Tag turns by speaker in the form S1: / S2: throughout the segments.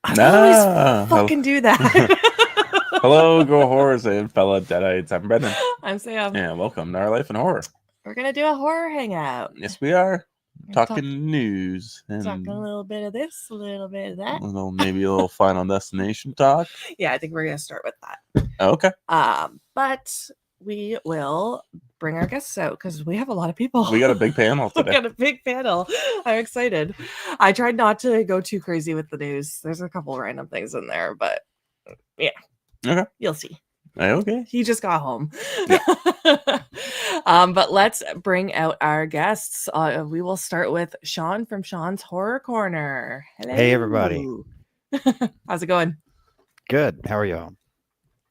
S1: I always fucking do that.
S2: Hello, Go Horrors and fellow Deadites. I'm Brendan.
S1: I'm Sam.
S2: And welcome to Our Life in Horror.
S1: We're going to do a horror hangout.
S2: Yes, we are.
S1: We're
S2: Talking news. And
S1: talking a little bit of this, a little bit of that.
S2: Maybe a little Final Destination talk.
S1: Yeah, I think we're going to start with that.
S2: Okay.
S1: But we will bring our guests out because we have a lot of people.
S2: We got a big panel today.
S1: We got a big panel. I'm excited. I tried not to go too crazy with the news. There's a couple random things in there, but yeah.
S2: Okay.
S1: You'll see.
S2: Okay.
S1: He just got home.
S2: Yeah.
S1: But let's bring out our guests. We will start with Sean from Sean's Horror Corner. Hello.
S3: Hey, everybody.
S1: How's it going?
S3: Good. How are y'all?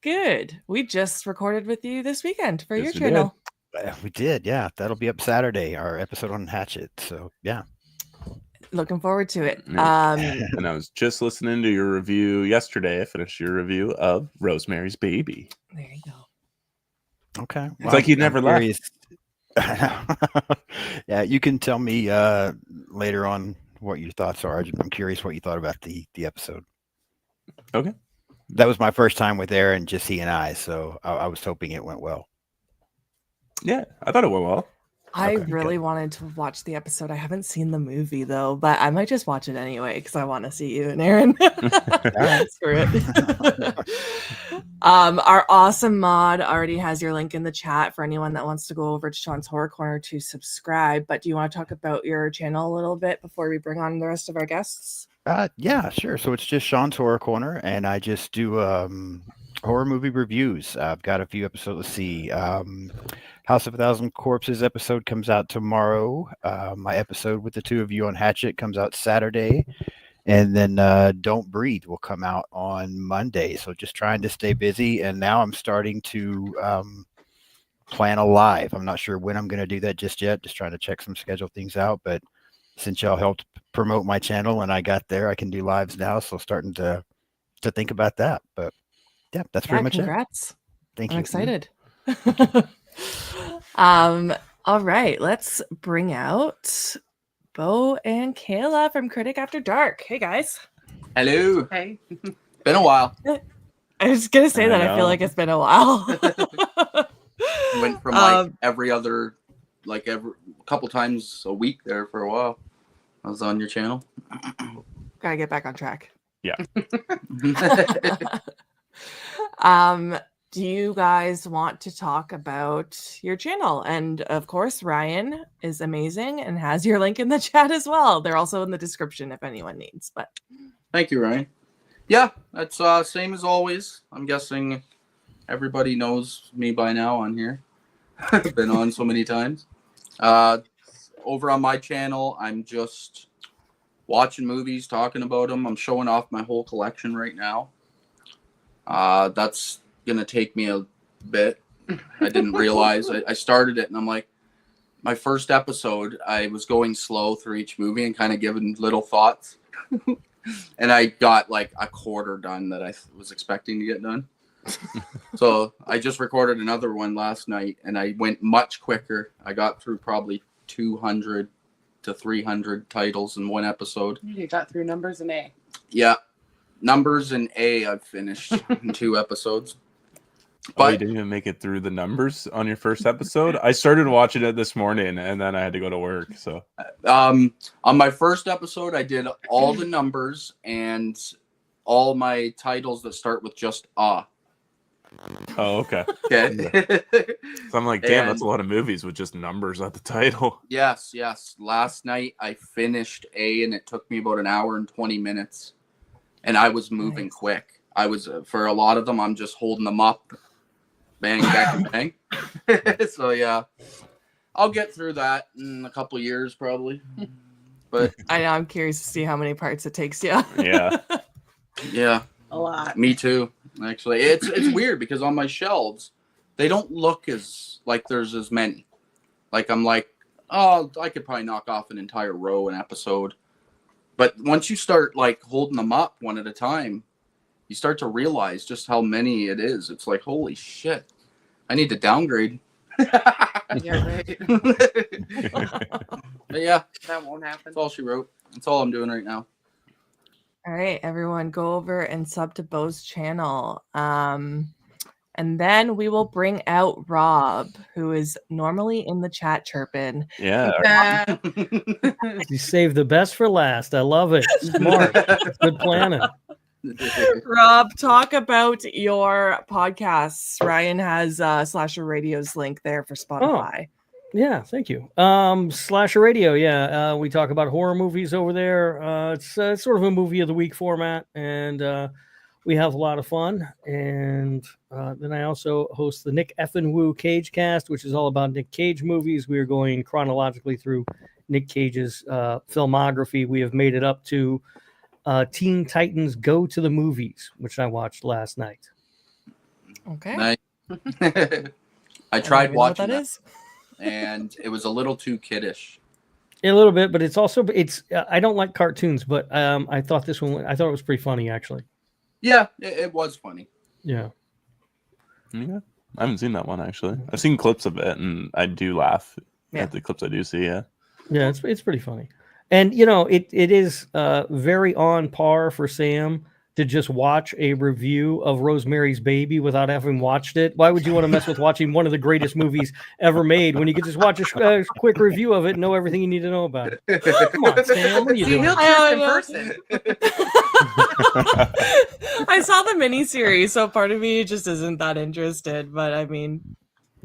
S1: Good. We just recorded with you this weekend for your channel.
S3: We did, yeah. That'll be up Saturday, our episode on Hatchet. So, yeah.
S1: Looking forward to it.
S2: And I was just listening to your review yesterday. I finished your review of Rosemary's Baby.
S1: There you go.
S3: Okay.
S2: It's like you never left.
S3: Yeah, you can tell me later on what your thoughts are. I'm curious what you thought about the episode.
S2: Okay.
S3: That was my first time with Aaron, just he and I, so I was hoping it went well.
S2: Yeah, I thought it went well.
S1: I really wanted to watch the episode. I haven't seen the movie though, but I might just watch it anyway because I want to see you and Aaron. Screw it. Our awesome mod already has your link in the chat for anyone that wants to go over to Sean's Horror Corner to subscribe. But do you want to talk about your channel a little bit before we bring on the rest of our guests?
S3: Yeah, sure. So it's just Sean's Horror Corner, and I just do horror movie reviews. I've got a few episodes. Let's see. House of a Thousand Corpses episode comes out tomorrow. My episode with the two of you on Hatchet comes out Saturday. And then Don't Breathe will come out on Monday. So just trying to stay busy. And now I'm starting to plan a live. I'm not sure when I'm going to do that just yet. Just trying to check some schedule things out. But since y'all helped promote my channel and I got there, I can do lives now. So starting to think about that. But yeah, that's pretty much
S1: congrats.
S3: it. Thank you.
S1: I'm excited. All right, let's bring out Beau and Kayla from Critic After Dark. Hey guys.
S4: Hello.
S5: Hey.
S4: Been a while.
S1: I was gonna say that I feel like it's been a while.
S4: Went from every couple times a week there for a while. I was on your channel.
S1: Gotta get back on track.
S2: Yeah.
S1: Do you guys want to talk about your channel? And of course, Ryan is amazing and has your link in the chat as well. They're also in the description if anyone needs. But
S4: thank you, Ryan. Yeah, that's same as always. I'm guessing everybody knows me by now on here. I've been on so many times. Over on my channel, I'm just watching movies, talking about them. I'm showing off my whole collection right now. That's gonna take me a bit. I didn't realize. I started it and I'm like, my first episode, I was going slow through each movie and kind of giving little thoughts. And I got like a quarter done that I was expecting to get done. So I just recorded another one last night and I went much quicker. I got through probably 200 to 300 titles in one episode.
S5: You got through Numbers and A.
S4: Yeah. Numbers and A I've finished in 2 episodes.
S2: But you didn't even make it through the numbers on your first episode. I started watching it this morning and then I had to go to work. So
S4: on my first episode, I did all the numbers and all my titles that start with just ah.
S2: Oh, okay.
S4: Okay.
S2: So I'm like, damn, that's a lot of movies with just numbers at the title.
S4: Yes. Last night I finished A and it took me about an hour and 20 minutes. And I was moving quick. I was, for a lot of them, I'm just holding them up. Bang, back, and bang. So, yeah. I'll get through that in a couple years, probably. But
S1: I know, I'm curious to see how many parts it takes you.
S2: Yeah.
S4: Yeah.
S5: A lot.
S4: Me too, actually. It's weird because on my shelves, they don't look as like there's as many. Like, I'm like, oh, I could probably knock off an entire row an episode. But once you start like holding them up one at a time, you start to realize just how many it is. It's like, holy shit, I need to downgrade.
S5: Yeah, right.
S4: But yeah,
S5: That won't happen.
S4: that's all she wrote. That's all I'm doing right now.
S1: All right, everyone, go over and sub to Beau's channel. And then we will bring out Rob, who is normally in the chat chirping.
S2: Yeah.
S6: You saved the best for last. I love it. Smart. Good planning.
S1: Rob, talk about your podcasts. Ryan has Slasher Radio's link there for Spotify.
S6: Yeah, thank you. Slasher Radio, yeah. We talk about horror movies over there. It's sort of a movie of the week format, and we have a lot of fun. And then I also host the Nick Effin Woo Cage Cast, which is all about Nick Cage movies. We are going chronologically through Nick Cage's filmography. We have made it up to Teen Titans Go to the Movies, which I watched last night.
S1: Okay.
S4: Nice. I tried watching
S1: that
S4: that, and it was a little too kiddish.
S6: A little bit, but it's I don't like cartoons, but I thought it was pretty funny, actually.
S4: Yeah, it was funny.
S6: Yeah.
S2: I haven't seen that one, actually. I've seen clips of it, and I do laugh at the clips I do see, yeah.
S6: Yeah, it's pretty funny. And, it is very on par for Sam to just watch a review of Rosemary's Baby without having watched it. Why would you want to mess with watching one of the greatest movies ever made when you could just watch a quick review of it and know everything you need to know about it? Come on, Sam, what are you doing?
S5: He'll choose in person.
S1: I saw the miniseries, so part of me just isn't that interested. But I mean,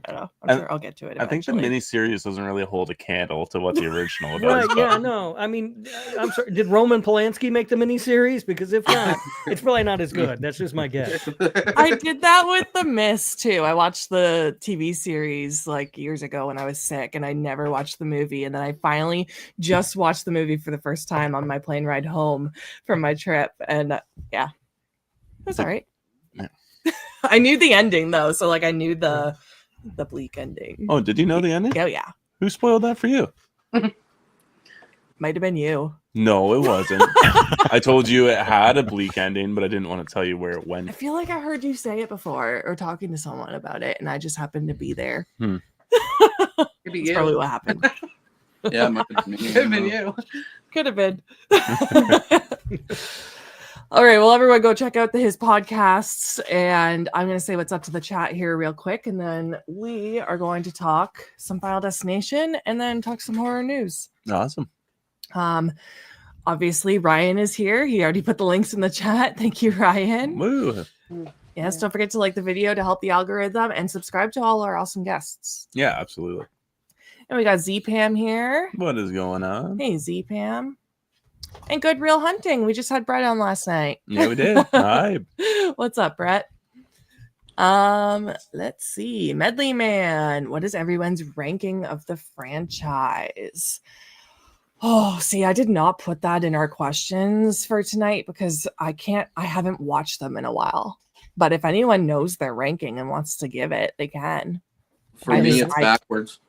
S1: I don't know. I'm sure I'll get to it eventually.
S2: I think the miniseries doesn't really hold a candle to what the original does.
S6: Right, yeah, no. I mean, I'm sorry. Did Roman Polanski make the miniseries? Because if not, it's probably not as good. That's just my guess.
S1: I did that with The Mist, too. I watched the TV series like years ago when I was sick, and I never watched the movie. And then I finally just watched the movie for the first time on my plane ride home from my trip. And yeah, it was all right.
S2: Yeah.
S1: I knew the ending, though. So, like, I knew the bleak ending.
S2: Oh, did you know the ending?
S1: Oh, yeah.
S2: Who spoiled that for you?
S1: Might have been you.
S2: No, it wasn't. I told you it had a bleak ending, but I didn't want to tell you where it went.
S1: I feel like I heard you say it before or talking to someone about it, and I just happened to be there.
S5: Could be
S1: That's
S5: you.
S1: probably what happened.
S4: Yeah, it might have been me.
S5: Could have been you.
S1: Could have been. All right, well, everyone go check out his podcasts, and I'm going to say what's up to the chat here real quick, and then we are going to talk some Final Destination and then talk some horror news.
S2: Awesome.
S1: Obviously, Ryan is here. He already put the links in the chat. Thank you, Ryan.
S2: Woo.
S1: Yes, don't forget to like the video to help the algorithm and subscribe to all our awesome guests.
S2: Yeah, absolutely.
S1: And we got Z-Pam here.
S2: What is going on?
S1: Hey, Z-Pam. And Good Real Hunting. We just had Brett on last night.
S2: Yeah, we did. Hi.
S1: What's up, Brett? Let's see. Medley Man. What is everyone's ranking of the franchise? Oh, see, I did not put that in our questions for tonight because I haven't watched them in a while. But if anyone knows their ranking and wants to give it, they can.
S4: For me, it's backwards.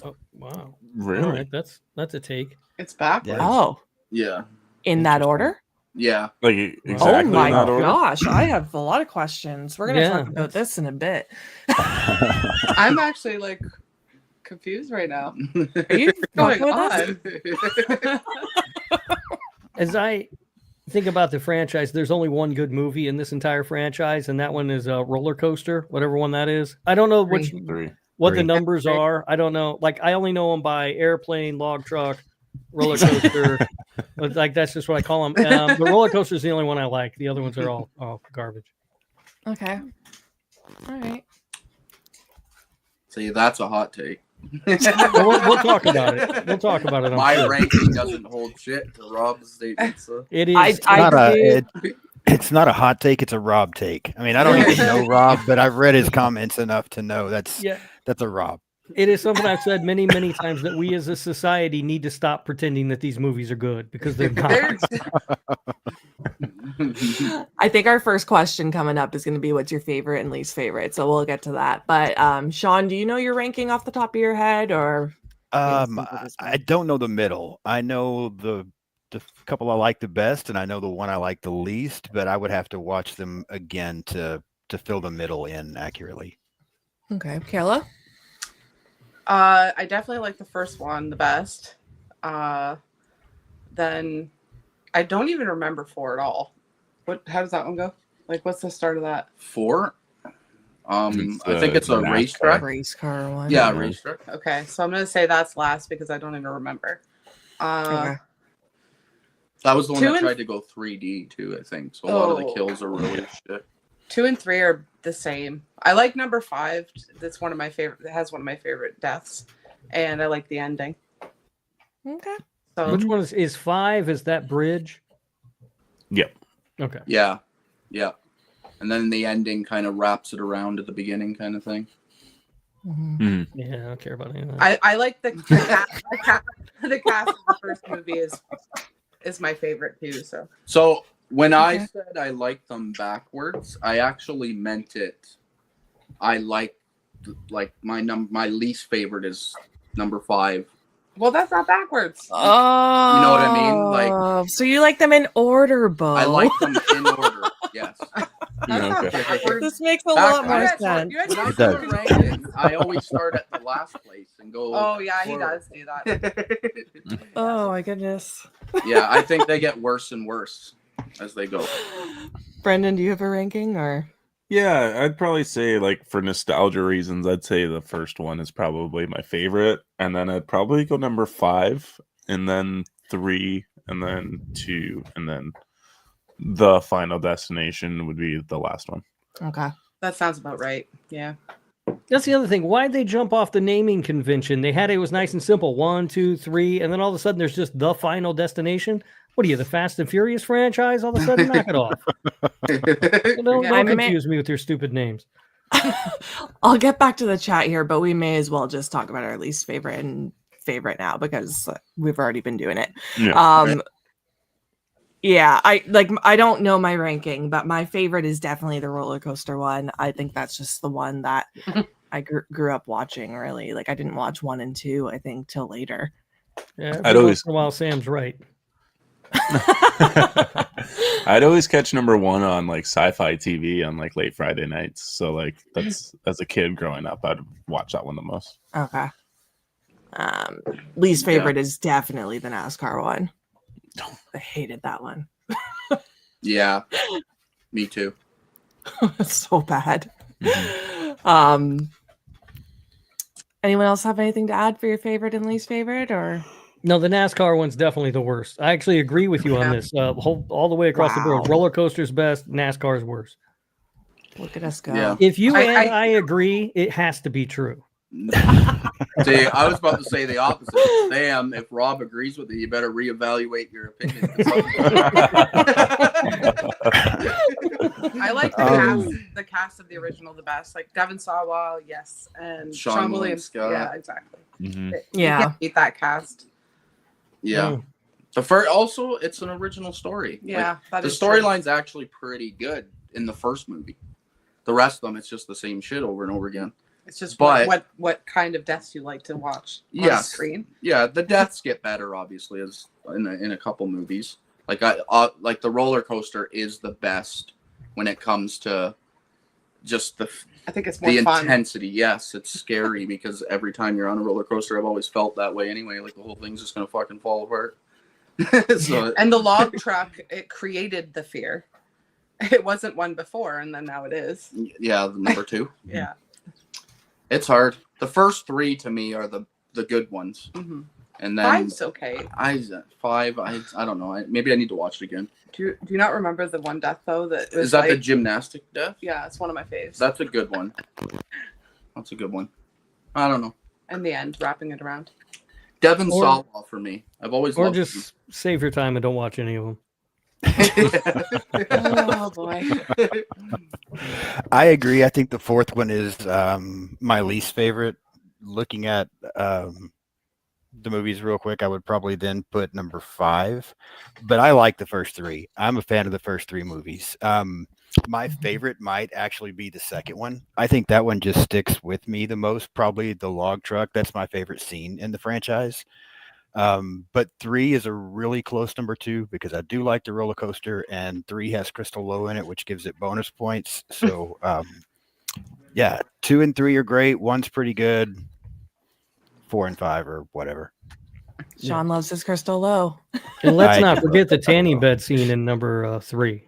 S6: Oh, wow.
S2: Really?
S6: All right, that's a take.
S5: It's backwards.
S1: Oh,
S4: Yeah.
S1: in that order?
S4: Yeah.
S2: Like exactly
S1: Oh my
S2: in that order?
S1: gosh, I have a lot of questions. We're gonna talk about this in a bit.
S5: I'm actually like confused right now.
S1: Are you
S5: What's
S1: going
S5: going
S1: with us?
S5: on?
S6: As I think about the franchise, there's only one good movie in this entire franchise, and that one is Roller Coaster, whatever one that is. I don't know what
S2: Three.
S6: the numbers are. I don't know. Like, I only know them by airplane, log truck, roller coaster. Like, that's just what I call them. The roller coaster is the only one I like. The other ones are all garbage.
S1: Okay. All right.
S4: See, that's a hot take.
S6: We'll talk about it. We'll talk about it. I'm
S4: My
S6: sure.
S4: ranking doesn't hold shit to Rob's statement. So.
S6: It is.
S3: It's not a hot take. It's a Rob take. I mean, I don't even know Rob, but I've read his comments enough to know that's a Rob.
S6: It is something I've said many, many times that we as a society need to stop pretending that these movies are good because they're not.
S1: I think our first question coming up is going to be what's your favorite and least favorite. So we'll get to that. But Sean, do you know your ranking off the top of your head, or?
S3: I don't know the middle. I know the couple I like the best, and I know the one I like the least. But I would have to watch them again to fill the middle in accurately.
S1: Okay, Kayla.
S5: I definitely like the first one the best. Then I don't even remember 4 at all. How does that one go? Like, what's the start of that?
S4: 4. I think it's a
S2: NASCAR.
S4: racetrack.
S1: Race car one.
S4: Yeah,
S2: Yeah.
S4: racetrack.
S5: Okay, so I'm gonna say that's last because I don't even remember.
S1: Okay.
S4: That was the one
S5: 2
S4: that
S5: and-
S4: tried to go 3D too, I think. So a lot of the kills are really shit.
S5: 2 and 3 are the same. I like number 5. That's one of my favorite. It has one of my favorite deaths, and I like the ending.
S1: Okay.
S5: So
S6: Which one is 5? Is that bridge?
S2: Yep.
S6: Okay.
S4: Yeah. Yeah. And then the ending kind of wraps it around at the beginning kind of thing.
S1: Mhm.
S2: Mhm.
S6: Yeah, I don't care about any of that.
S5: I like the cast. The cast of the first movie is my favorite too.
S4: So when I
S1: Okay.
S4: said I like them backwards, I actually meant it. I like my least favorite is number 5.
S5: Well, that's not backwards.
S1: Oh,
S4: You know what I mean? Like-
S1: so you like them in order, Beau?
S4: I like them in order. Yes.
S5: That's not
S2: Okay.
S5: backwards.
S1: This makes a
S4: Back-
S1: lot more
S5: You had-
S1: sense.
S5: you had
S4: When I
S3: It
S4: do
S3: does.
S4: a ranking, I always start at the last place and go.
S5: Oh yeah, he
S4: forward.
S5: does do that.
S1: Oh my goodness.
S4: Yeah, I think they get worse and worse as they go.
S1: Brendan, do you have a ranking or?
S2: Yeah, I'd probably say, like, for nostalgia reasons, I'd say the first one is probably my favorite, and then I'd probably go number 5, and then 3, and then 2, and then the Final Destination would be the last one.
S1: Okay.
S5: That sounds about right. Yeah.
S6: That's the other thing. Why'd they jump off the naming convention? They had it was nice and simple. 1, 2, 3, and then all of a sudden there's just the Final Destination. What are you, the Fast and Furious franchise? All of a sudden, knock it off. Don't
S5: Yeah, I
S6: confuse me with your stupid names.
S1: I'll get back to the chat here, but we may as well just talk about our least favorite and favorite now because we've already been doing it.
S2: Yeah.
S1: Yeah, I don't know my ranking, but my favorite is definitely the roller coaster one. I think that's just the one that I grew up watching. Really, like I didn't watch 1 and 2, I think, till later.
S6: Yeah,
S2: I'd
S6: every
S2: always-
S6: once in a while, Sam's right.
S2: I'd always catch number 1 on like sci-fi TV on like late Friday nights. So like that's as a kid growing up, I'd watch that one the most.
S1: Okay. Least favorite is definitely the NASCAR one. I hated that one.
S4: Yeah, me too.
S1: It's so bad.
S2: Mm-hmm.
S1: Anyone else have anything to add for your favorite and least favorite, or?
S6: No, the NASCAR one's definitely the worst. I actually agree with you on
S5: Yeah.
S6: this. All the way across the board.
S1: Wow.
S6: Roller coaster's best. NASCAR's worse.
S1: Look at us go.
S4: Yeah.
S6: If you
S5: I-
S6: and I agree, it has to be true.
S4: See, I was about to say the opposite. Sam, if Rob agrees with you, you better reevaluate your opinion.
S5: I like the cast of the original the best. Like Devin Sawa, yes, and
S4: Sean
S5: Sean
S4: William
S5: Williams.
S4: Scott.
S5: Yeah, exactly.
S2: Mhm.
S5: You
S1: Yeah.
S5: can't beat that cast.
S4: Yeah.
S6: Mm.
S4: The first, also, it's an original story.
S5: Yeah, that
S4: The
S5: is true.
S4: storyline's actually pretty good in the first movie. The rest of them, it's just the same shit over and over again.
S5: It's just
S4: But-
S5: what kind of deaths you like to watch on
S4: Yes.
S5: screen.
S4: Yeah, the deaths get better, obviously, as in a couple movies. Like like the roller coaster is the best when it comes to just
S5: I think it's more
S4: the
S5: fun.
S4: intensity. Yes, it's scary because every time you're on a roller coaster, I've always felt that way anyway. Like the whole thing's just gonna fucking fall apart. So
S5: And the log truck, it created the fear. It wasn't one before, and then now it is.
S4: yeah, the number 2.
S5: Yeah.
S4: It's hard. The first 3 to me are the good ones,
S5: Mm-hmm.
S4: and then
S5: 5's okay.
S4: 5. I don't know. Maybe I need to watch it again.
S5: Do you not remember the one death though? That was
S4: Is that the
S5: like-
S4: gymnastic death?
S5: Yeah, it's one of my faves.
S4: That's a good one. That's a good one. I don't know.
S5: In the end, wrapping it around.
S4: Devin
S6: Or-
S4: Sawa for me. I've always
S6: Or
S4: loved
S6: just save your time and don't watch any of them.
S5: Oh boy.
S3: I agree. I think the fourth one is my least favorite. Looking at the movies real quick, I would probably then put number 5. But I like the first 3. I'm a fan of the first 3 movies. My favorite might actually be the second one. I think that one just sticks with me the most. Probably the log truck. That's my favorite scene in the franchise. But 3 is a really close number 2 because I do like the roller coaster, and 3 has Crystal Low in it, which gives it bonus points. So, yeah, 2 and 3 are great. 1's pretty good. 4 and 5 or whatever.
S1: Sean loves his Crystal Low.
S6: And let's
S3: I
S6: not
S3: do
S6: forget the
S3: love Crystal
S6: tanning
S3: Low.
S6: bed scene in number 3.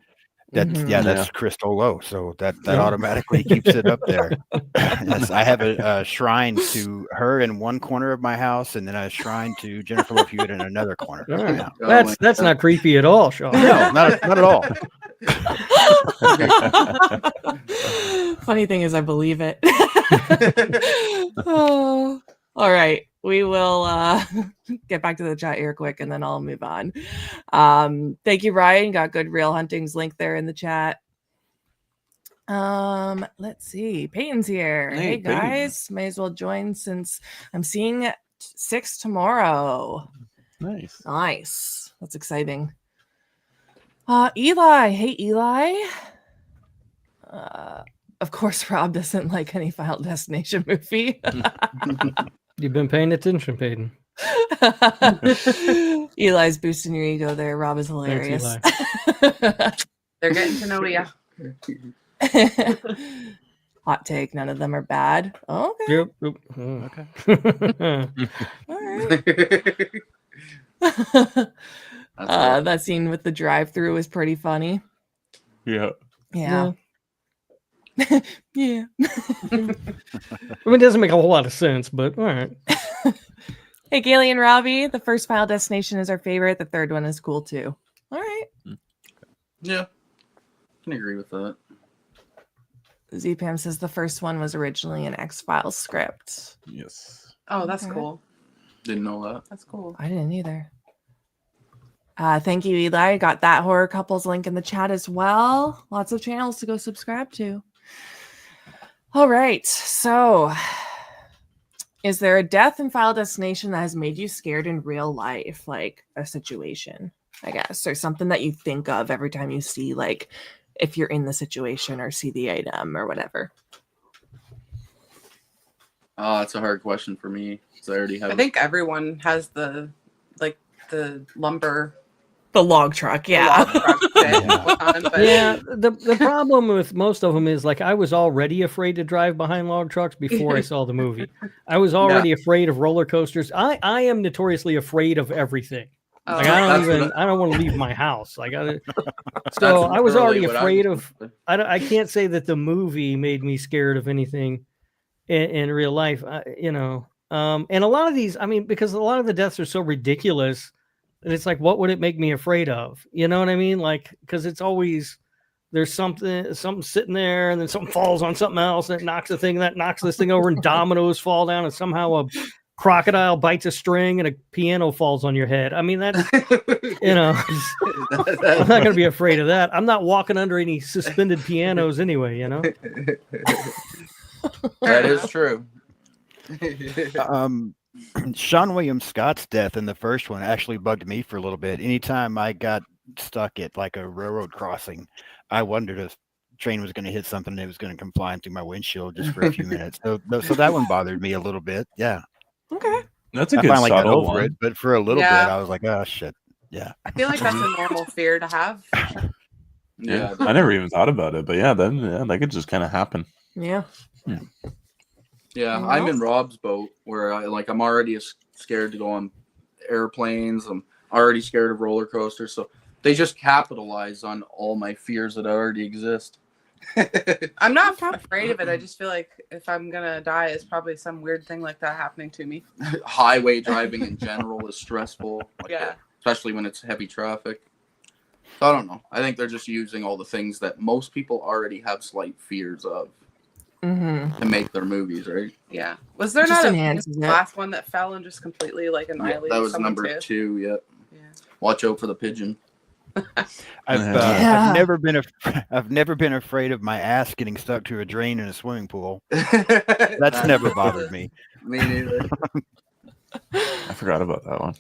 S3: That's
S1: Mhm.
S3: that's Crystal Low, so that
S6: Yeah.
S3: automatically keeps it up there. Yes, I have a shrine to her in one corner of my house, and then a shrine to Jennifer Love Hewitt in another corner.
S6: All right.
S3: Yeah.
S4: Oh
S6: That's not creepy at all, Sean.
S3: No, not at all.
S1: Funny thing is, I believe it. Oh, all right. We will get back to the chat here quick, and then I'll move on. Thank you, Ryan. Got good Real Hunting's link there in the chat. Let's see. Peyton's here.
S2: Hey,
S1: Hey,
S2: Peyton.
S1: guys. May as well join since I'm seeing 6 tomorrow.
S2: Nice.
S1: Nice. That's exciting. Eli. Hey, Eli. Of course, Rob doesn't like any Final Destination movie.
S6: You've been paying attention, Peyton.
S1: Eli's boosting your ego there. Rob is hilarious.
S5: They're getting to know you.
S1: Hot take. None of them are bad. Okay.
S6: Yep.
S3: Okay.
S1: All right. That scene with the drive-through was pretty funny.
S2: Yeah.
S1: Yeah. Yeah.
S6: I mean, it doesn't make a whole lot of sense, but all right.
S1: Hey, Gailey and Robbie, the first Final Destination is our favorite. The third one is cool too. All right.
S4: Yeah, can agree with that.
S1: ZPAM says the first one was originally an X-Files script.
S2: Yes.
S5: Oh, that's
S1: Okay.
S5: cool.
S4: Didn't know that.
S5: That's cool.
S1: I didn't either. Thank you, Eli. Got that horror couples link in the chat as well. Lots of channels to go subscribe to. All right. So, is there a death in Final Destination that has made you scared in real life? Like a situation, I guess, or something that you think of every time you see, like, if you're in the situation or see the item or whatever.
S4: It's a hard question for me because I already have.
S5: I think everyone has the lumber.
S1: The log truck,
S5: the
S1: yeah.
S5: log truck bit on, but
S6: Yeah, the problem with most of them is like I was already afraid to drive behind log trucks before I saw the movie. I was already afraid of roller coasters. I am notoriously afraid of everything. Like I don't want to leave my house. Like so I was already afraid of. I can't say that the movie made me scared of anything in real life. And a lot of these, I mean, because a lot of the deaths are so ridiculous. And it's like, what would it make me afraid of? You know what I mean? Like, because it's always there's something sitting there, and then something falls on something else, and it knocks the thing, that knocks this thing over, and dominoes fall down, and somehow a crocodile bites a string, and a piano falls on your head. I mean, that's I'm not going to be afraid of that. I'm not walking under any suspended pianos anyway.
S4: That is true.
S3: Sean William Scott's death in the first one actually bugged me for a little bit. Anytime I got stuck at like a railroad crossing, I wondered if train was going to hit something and it was going to come flying through my windshield just for a few minutes. So that one bothered me a little bit. Yeah.
S1: Okay.
S2: That's a
S3: I
S2: good
S3: finally got
S2: subtle
S3: over
S2: one.
S3: it, but for a little bit, I was like, oh shit. Yeah.
S5: I feel like that's a normal fear to have.
S2: Yeah, I never even thought about it, but that could just kind of happen.
S1: Yeah.
S4: Yeah, I'm in Rob's boat where I'm already scared to go on airplanes. I'm already scared of roller coasters. So they just capitalize on all my fears that already exist.
S5: I'm not afraid of it. I just feel like if I'm gonna die, it's probably some weird thing like that happening to me.
S4: Highway driving in general is stressful. Especially when it's heavy traffic. So I don't know. I think they're just using all the things that most people already have slight fears of. To make their movies, right?
S5: Yeah. Was there
S1: Just
S5: not
S1: enhances
S5: a
S1: it.
S5: last one that fell and just completely annihilated?
S4: That was
S5: someone
S4: number
S5: too?
S4: 2. Yep. Yeah. Watch out for the pigeon.
S3: I've never been afraid of my ass getting stuck to a drain in a swimming pool. That's never bothered me.
S4: Me neither.
S2: I forgot about that one.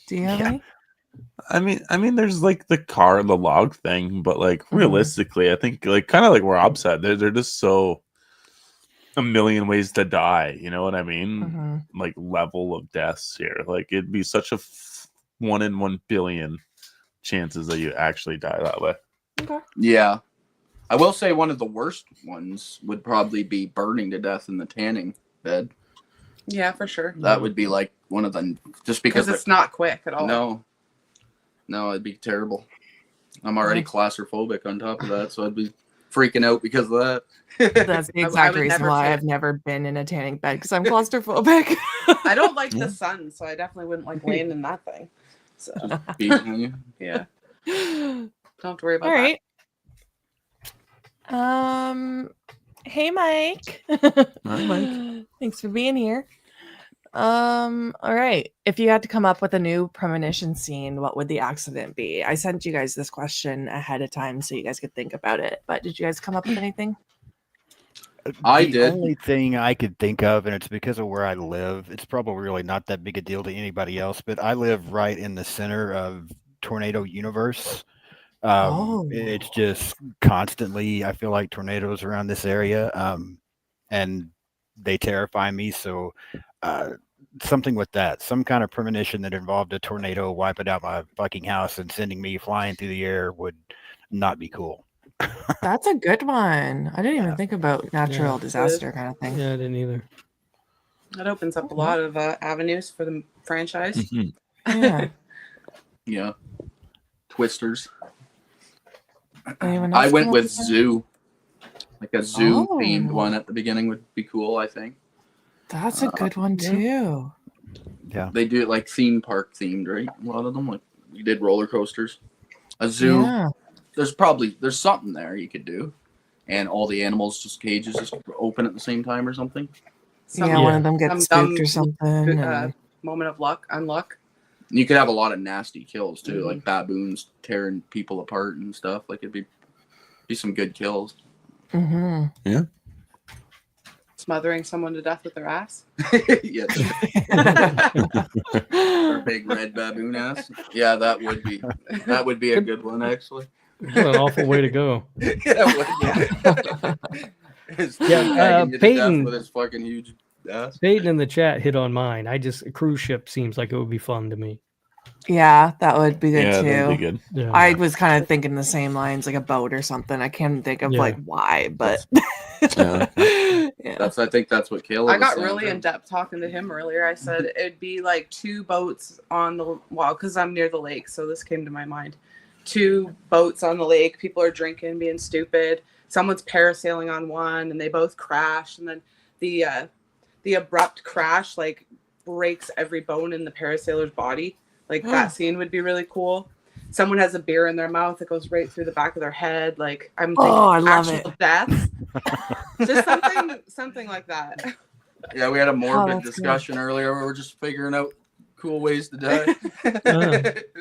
S1: Do you have any?
S2: I mean, there's like the log thing, but like realistically, I think like kind of like Rob said, they're just so a million ways to die. You know what I mean? Like level of deaths here. Like it'd be such a 1 in 1 billion chances that you actually die that way.
S1: Okay.
S4: Yeah. I will say one of the worst ones would probably be burning to death in the tanning bed.
S5: Yeah, for sure.
S4: That would be like one of the, just because
S5: Because it's not quick at all.
S4: No, it'd be terrible. I'm already claustrophobic on top of that, so I'd be freaking out because of that.
S1: That's the
S5: I
S1: exact
S5: would
S1: reason
S5: never
S1: why
S5: fit.
S1: I've never been in a tanning bed, because I'm claustrophobic.
S5: I don't like the sun, so I definitely wouldn't like laying in that thing. So
S4: Beating on you.
S5: yeah, don't have to worry about
S1: All right. Hey, Mike.
S2: Hi, Mike.
S1: Thanks for being here. All right. If you had to come up with a new premonition scene, what would the accident be? I sent you guys this question ahead of time so you guys could think about it. But did you guys come up with anything?
S4: I
S3: The
S4: did.
S3: only thing I could think of, and it's because of where I live, it's probably really not that big a deal to anybody else, but I live right in the center of tornado universe. It's just constantly, I feel like tornadoes around this area, and they terrify me. So something with that, some kind of premonition that involved a tornado wiping out my fucking house and sending me flying through the air would not be cool.
S1: That's a good one. I didn't even think about natural
S6: Yeah.
S1: disaster kind of thing.
S6: Yeah, I didn't either.
S5: that. Opens up a lot of avenues for the franchise.
S2: Mhm.
S1: Yeah.
S4: Yeah. Twisters.
S1: Anyone
S4: I
S1: else
S4: went
S1: come up
S4: with
S1: with that?
S4: zoo. Like a zoo
S1: Oh.
S4: themed one at the beginning would be cool, I think.
S1: That's a good one too.
S4: They do it like theme park themed, right? A lot of them, like you did roller coasters. A zoo.
S1: Yeah.
S4: There's something there you could do. And all the animals cages just open at the same time or something.
S1: Yeah, one of them gets
S5: some
S1: spooked or something. and-
S5: Moment of luck, unluck.
S4: You could have a lot of nasty kills too,
S5: Mhm.
S4: like baboons tearing people apart and stuff. Like it'd be some good kills.
S1: Mhm.
S5: Smothering someone to death with their ass.
S4: Yeah. Or big red baboon ass. Yeah, that would be a good one actually.
S6: What an awful way to go.
S4: His
S6: Yeah,
S4: tagging you to death
S6: Peyton.
S4: with his fucking huge ass.
S6: Peyton in the chat hit on mine. A cruise ship seems like it would be fun to me.
S1: Yeah, that would be good
S2: Yeah,
S1: too.
S2: that'd be good.
S6: Yeah.
S1: I was kind of thinking the same lines, like a boat or something. I can't think of
S6: Yeah.
S1: like why, but
S2: Yeah.
S1: yeah.
S4: I think that's what Kayla
S5: I
S4: was
S5: got
S4: saying,
S5: really
S4: too.
S5: in depth talking to him earlier. I said it'd be like 2 boats on the because I'm near the lake, so this came to my mind. 2 boats on the lake. People are drinking, being stupid. Someone's parasailing on one, and they both crash. And then the abrupt crash like breaks every bone in the parasailer's body. Like that scene would be really cool. Someone has a beer in their mouth that goes right through the back of their head. Like I'm thinking
S1: I love
S5: actual
S1: it.
S5: deaths. Just something like that.
S4: Yeah, we had a morbid
S1: that's
S4: discussion earlier where we're just figuring out cool ways to die.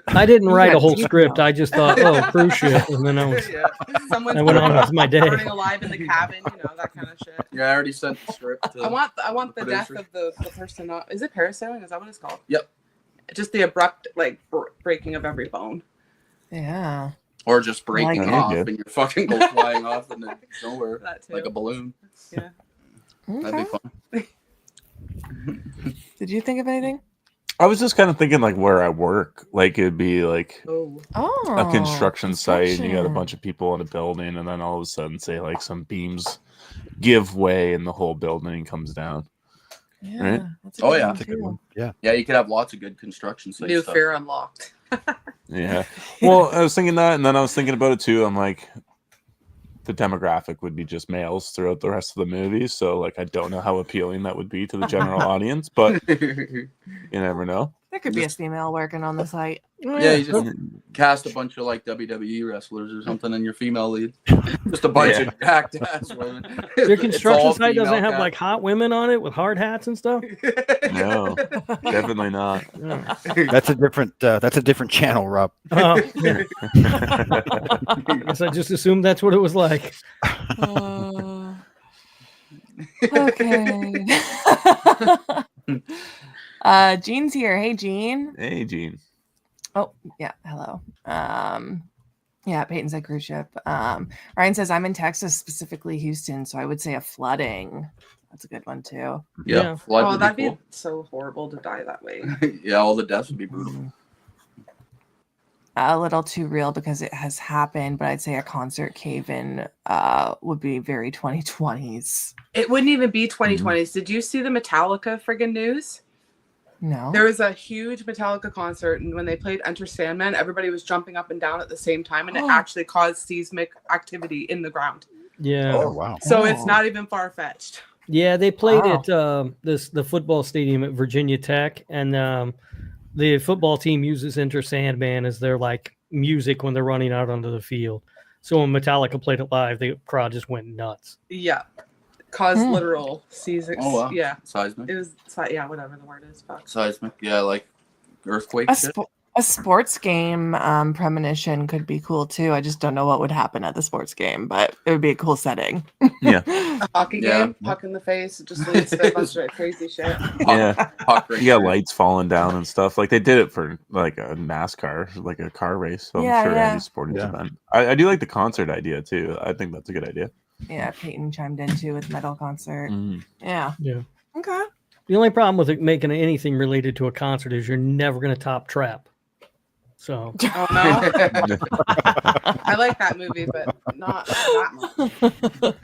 S6: I didn't
S1: You
S6: write a
S1: got
S6: whole
S1: detail.
S6: script. I just thought, oh, cruise ship, and then I was
S5: Yeah. Someone's
S6: I went on with my day.
S5: burning alive in the cabin, that kind of shit.
S4: Yeah, I already sent the script to
S5: I want the death
S4: producer.
S5: of the person. Not, is it parasailing? Is that what it's called?
S4: Yep.
S5: Just the abrupt breaking of every bone.
S1: Yeah.
S4: Or just breaking
S2: Like it.
S4: off
S2: Yeah.
S4: and you fucking go flying off into nowhere
S5: That too.
S4: like a balloon.
S5: Yeah.
S4: That'd
S1: Okay.
S4: be fun.
S1: Did you think of anything?
S2: I was just kind of thinking like where I work. Like it'd be like
S5: Oh.
S1: Oh,
S2: a construction site and you got a
S1: construction.
S2: bunch of people in a building and then all of a sudden say like some beams give way and the whole building comes down.
S1: Yeah,
S2: Right?
S1: that's a
S4: Oh,
S1: good
S4: yeah.
S1: one,
S3: That's a good
S1: too.
S3: one. Yeah.
S4: Yeah, you could have lots of good construction sites.
S5: New
S4: stuff.
S5: fear unlocked.
S2: Yeah. Well, I was thinking that and then I was thinking about it too. I'm like the demographic would be just males throughout the rest of the movie. So like I don't know how appealing that would be to the general audience, but you never know.
S1: There could be a female working on the site.
S4: Yeah, you just cast a bunch of like WWE wrestlers or something in your female lead. Just a bunch of jacked ass women.
S6: Your
S4: It's
S6: construction
S4: all
S6: site doesn't
S4: female
S6: have
S4: cast.
S6: like hot women on it with hard hats and stuff.
S2: No, definitely not.
S6: Yeah.
S3: That's a different channel, Rob.
S6: Oh, yeah. I guess I just assumed that's what it was like.
S1: Okay. Jean's here. Hey, Jean.
S2: Hey, Gene.
S1: Oh, yeah. Hello. Yeah, Peyton said cruise ship. Ryan says I'm in Texas, specifically Houston, so I would say a flooding. That's a good one too.
S2: Yeah.
S4: Flood
S5: Oh,
S4: would
S5: that'd
S4: be
S5: be so horrible to die that way.
S4: cool. Yeah, all the deaths would be brutal.
S1: a little too real because it has happened, but I'd say a concert cave-in would be very 2020s.
S5: It wouldn't even be 2020s. Did you see the Metallica friggin' news?
S1: No.
S5: There was a huge Metallica concert, and when they played Enter Sandman, everybody was jumping up and down at the same time, and it actually caused seismic activity in the ground.
S6: Yeah.
S3: Oh, wow.
S5: So it's not even far-fetched.
S6: Yeah, they played at the football stadium at Virginia Tech, and the football team uses Enter Sandman as their like music when they're running out onto the field. So when Metallica played it live, the crowd just went nuts.
S5: Yeah. Caused literal seismic.
S4: Oh, wow.
S5: Yeah.
S4: Seismic.
S5: It was, whatever the word is. Fuck.
S4: Seismic. Yeah, like earthquake shit.
S1: A sports game premonition could be cool too. I just don't know what would happen at the sports game, but it would be a cool setting.
S2: Yeah.
S5: A hockey game, puck in the face. It just leads to a bunch of crazy shit.
S2: Yeah.
S4: Right,
S2: You got lights falling down and stuff. Like they did it for like a NASCAR, like a car race. So I'm sure any sporting event. I do like the concert idea too. I think that's a good idea.
S1: Yeah, Peyton chimed in too with metal concert. Yeah.
S6: Yeah.
S1: Okay.
S6: The only problem with it making anything related to a concert is you're never going to top Trap. So.
S5: Oh no. I like that movie, but not that much.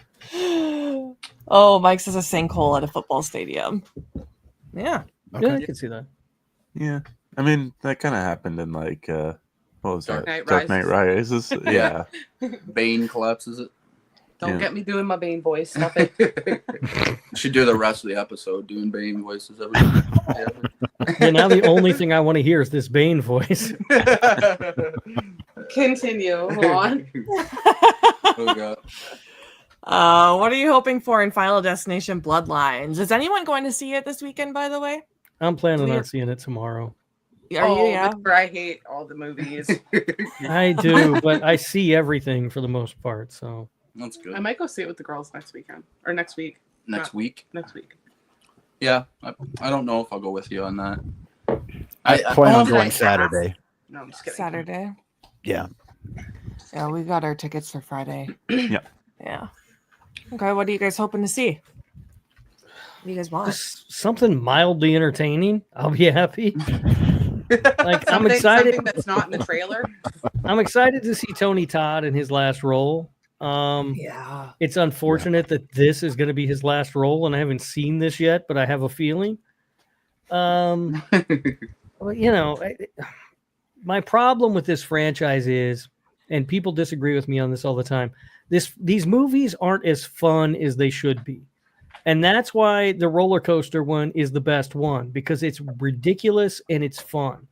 S1: Oh, Mike says a sinkhole at a football stadium. Yeah.
S6: Okay. Yeah, I can see that.
S2: Yeah. I mean, that kind of happened in like, what was
S5: Dark
S2: that?
S5: Knight
S2: Dark Knight Rises. Yeah.
S4: Bane collapses it.
S5: Don't get me doing my Bane voice. Stop it.
S4: Should do the rest of the episode doing Bane voices every time.
S6: Yeah, now the only thing I want to hear is this Bane voice.
S5: Continue on.
S4: Oh god.
S1: What are you hoping for in Final Destination Bloodlines? Is anyone going to see it this weekend, by the way?
S6: I'm planning on seeing it tomorrow.
S1: Are you? Yeah.
S5: I hate all the movies.
S6: I do, but I see everything for the most part. So
S4: that's good.
S5: I might go see it with the girls next weekend or next week.
S4: Next week.
S5: Yeah,
S4: I don't know if I'll go with you on that.
S3: I plan on going Saturday.
S5: No, I'm just kidding.
S1: Saturday.
S3: Yeah.
S1: Yeah, we got our tickets for Friday.
S2: Yeah.
S1: Yeah. Okay, what are you guys hoping to see? What do you guys want?
S6: just something mildly entertaining. I'll be happy. Like I'm excited.
S5: Something that's not in the trailer.
S6: I'm excited to see Tony Todd in his last role.
S1: Yeah.
S6: It's unfortunate that this is going to be his last role, and I haven't seen this yet, but I have a feeling. Well, you know, my problem with this franchise is, and people disagree with me on this all the time, these movies aren't as fun as they should be. And that's why the roller coaster one is the best one, because it's ridiculous and it's fun.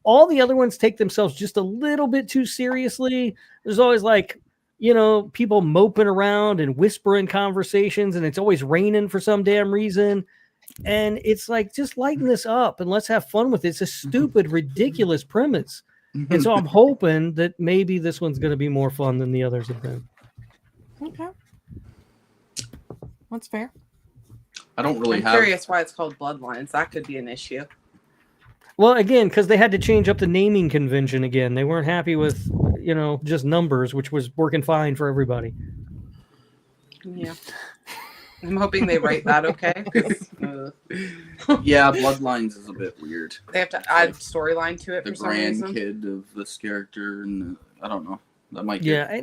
S6: All the other ones take themselves just a little bit too seriously. There's always like, you know, people moping around and whispering conversations, and it's always raining for some damn reason. And it's like, just lighten this up and let's have fun with it. It's a stupid, ridiculous premise. And so I'm hoping that maybe this one's going to be more fun than the others have been.
S1: Okay. That's fair.
S4: I don't really
S5: I'm curious why it's called Bloodlines. That could be an issue.
S6: Well, again, because they had to change up the naming convention again. They weren't happy with, you know, just numbers, which was working fine for everybody.
S5: Yeah. I'm hoping they write that okay.
S4: Yeah, Bloodlines is a bit weird.
S5: They have to add storyline to it
S4: The
S5: for some reason.
S4: grandkid of this character, and I don't know. That might
S6: Yeah.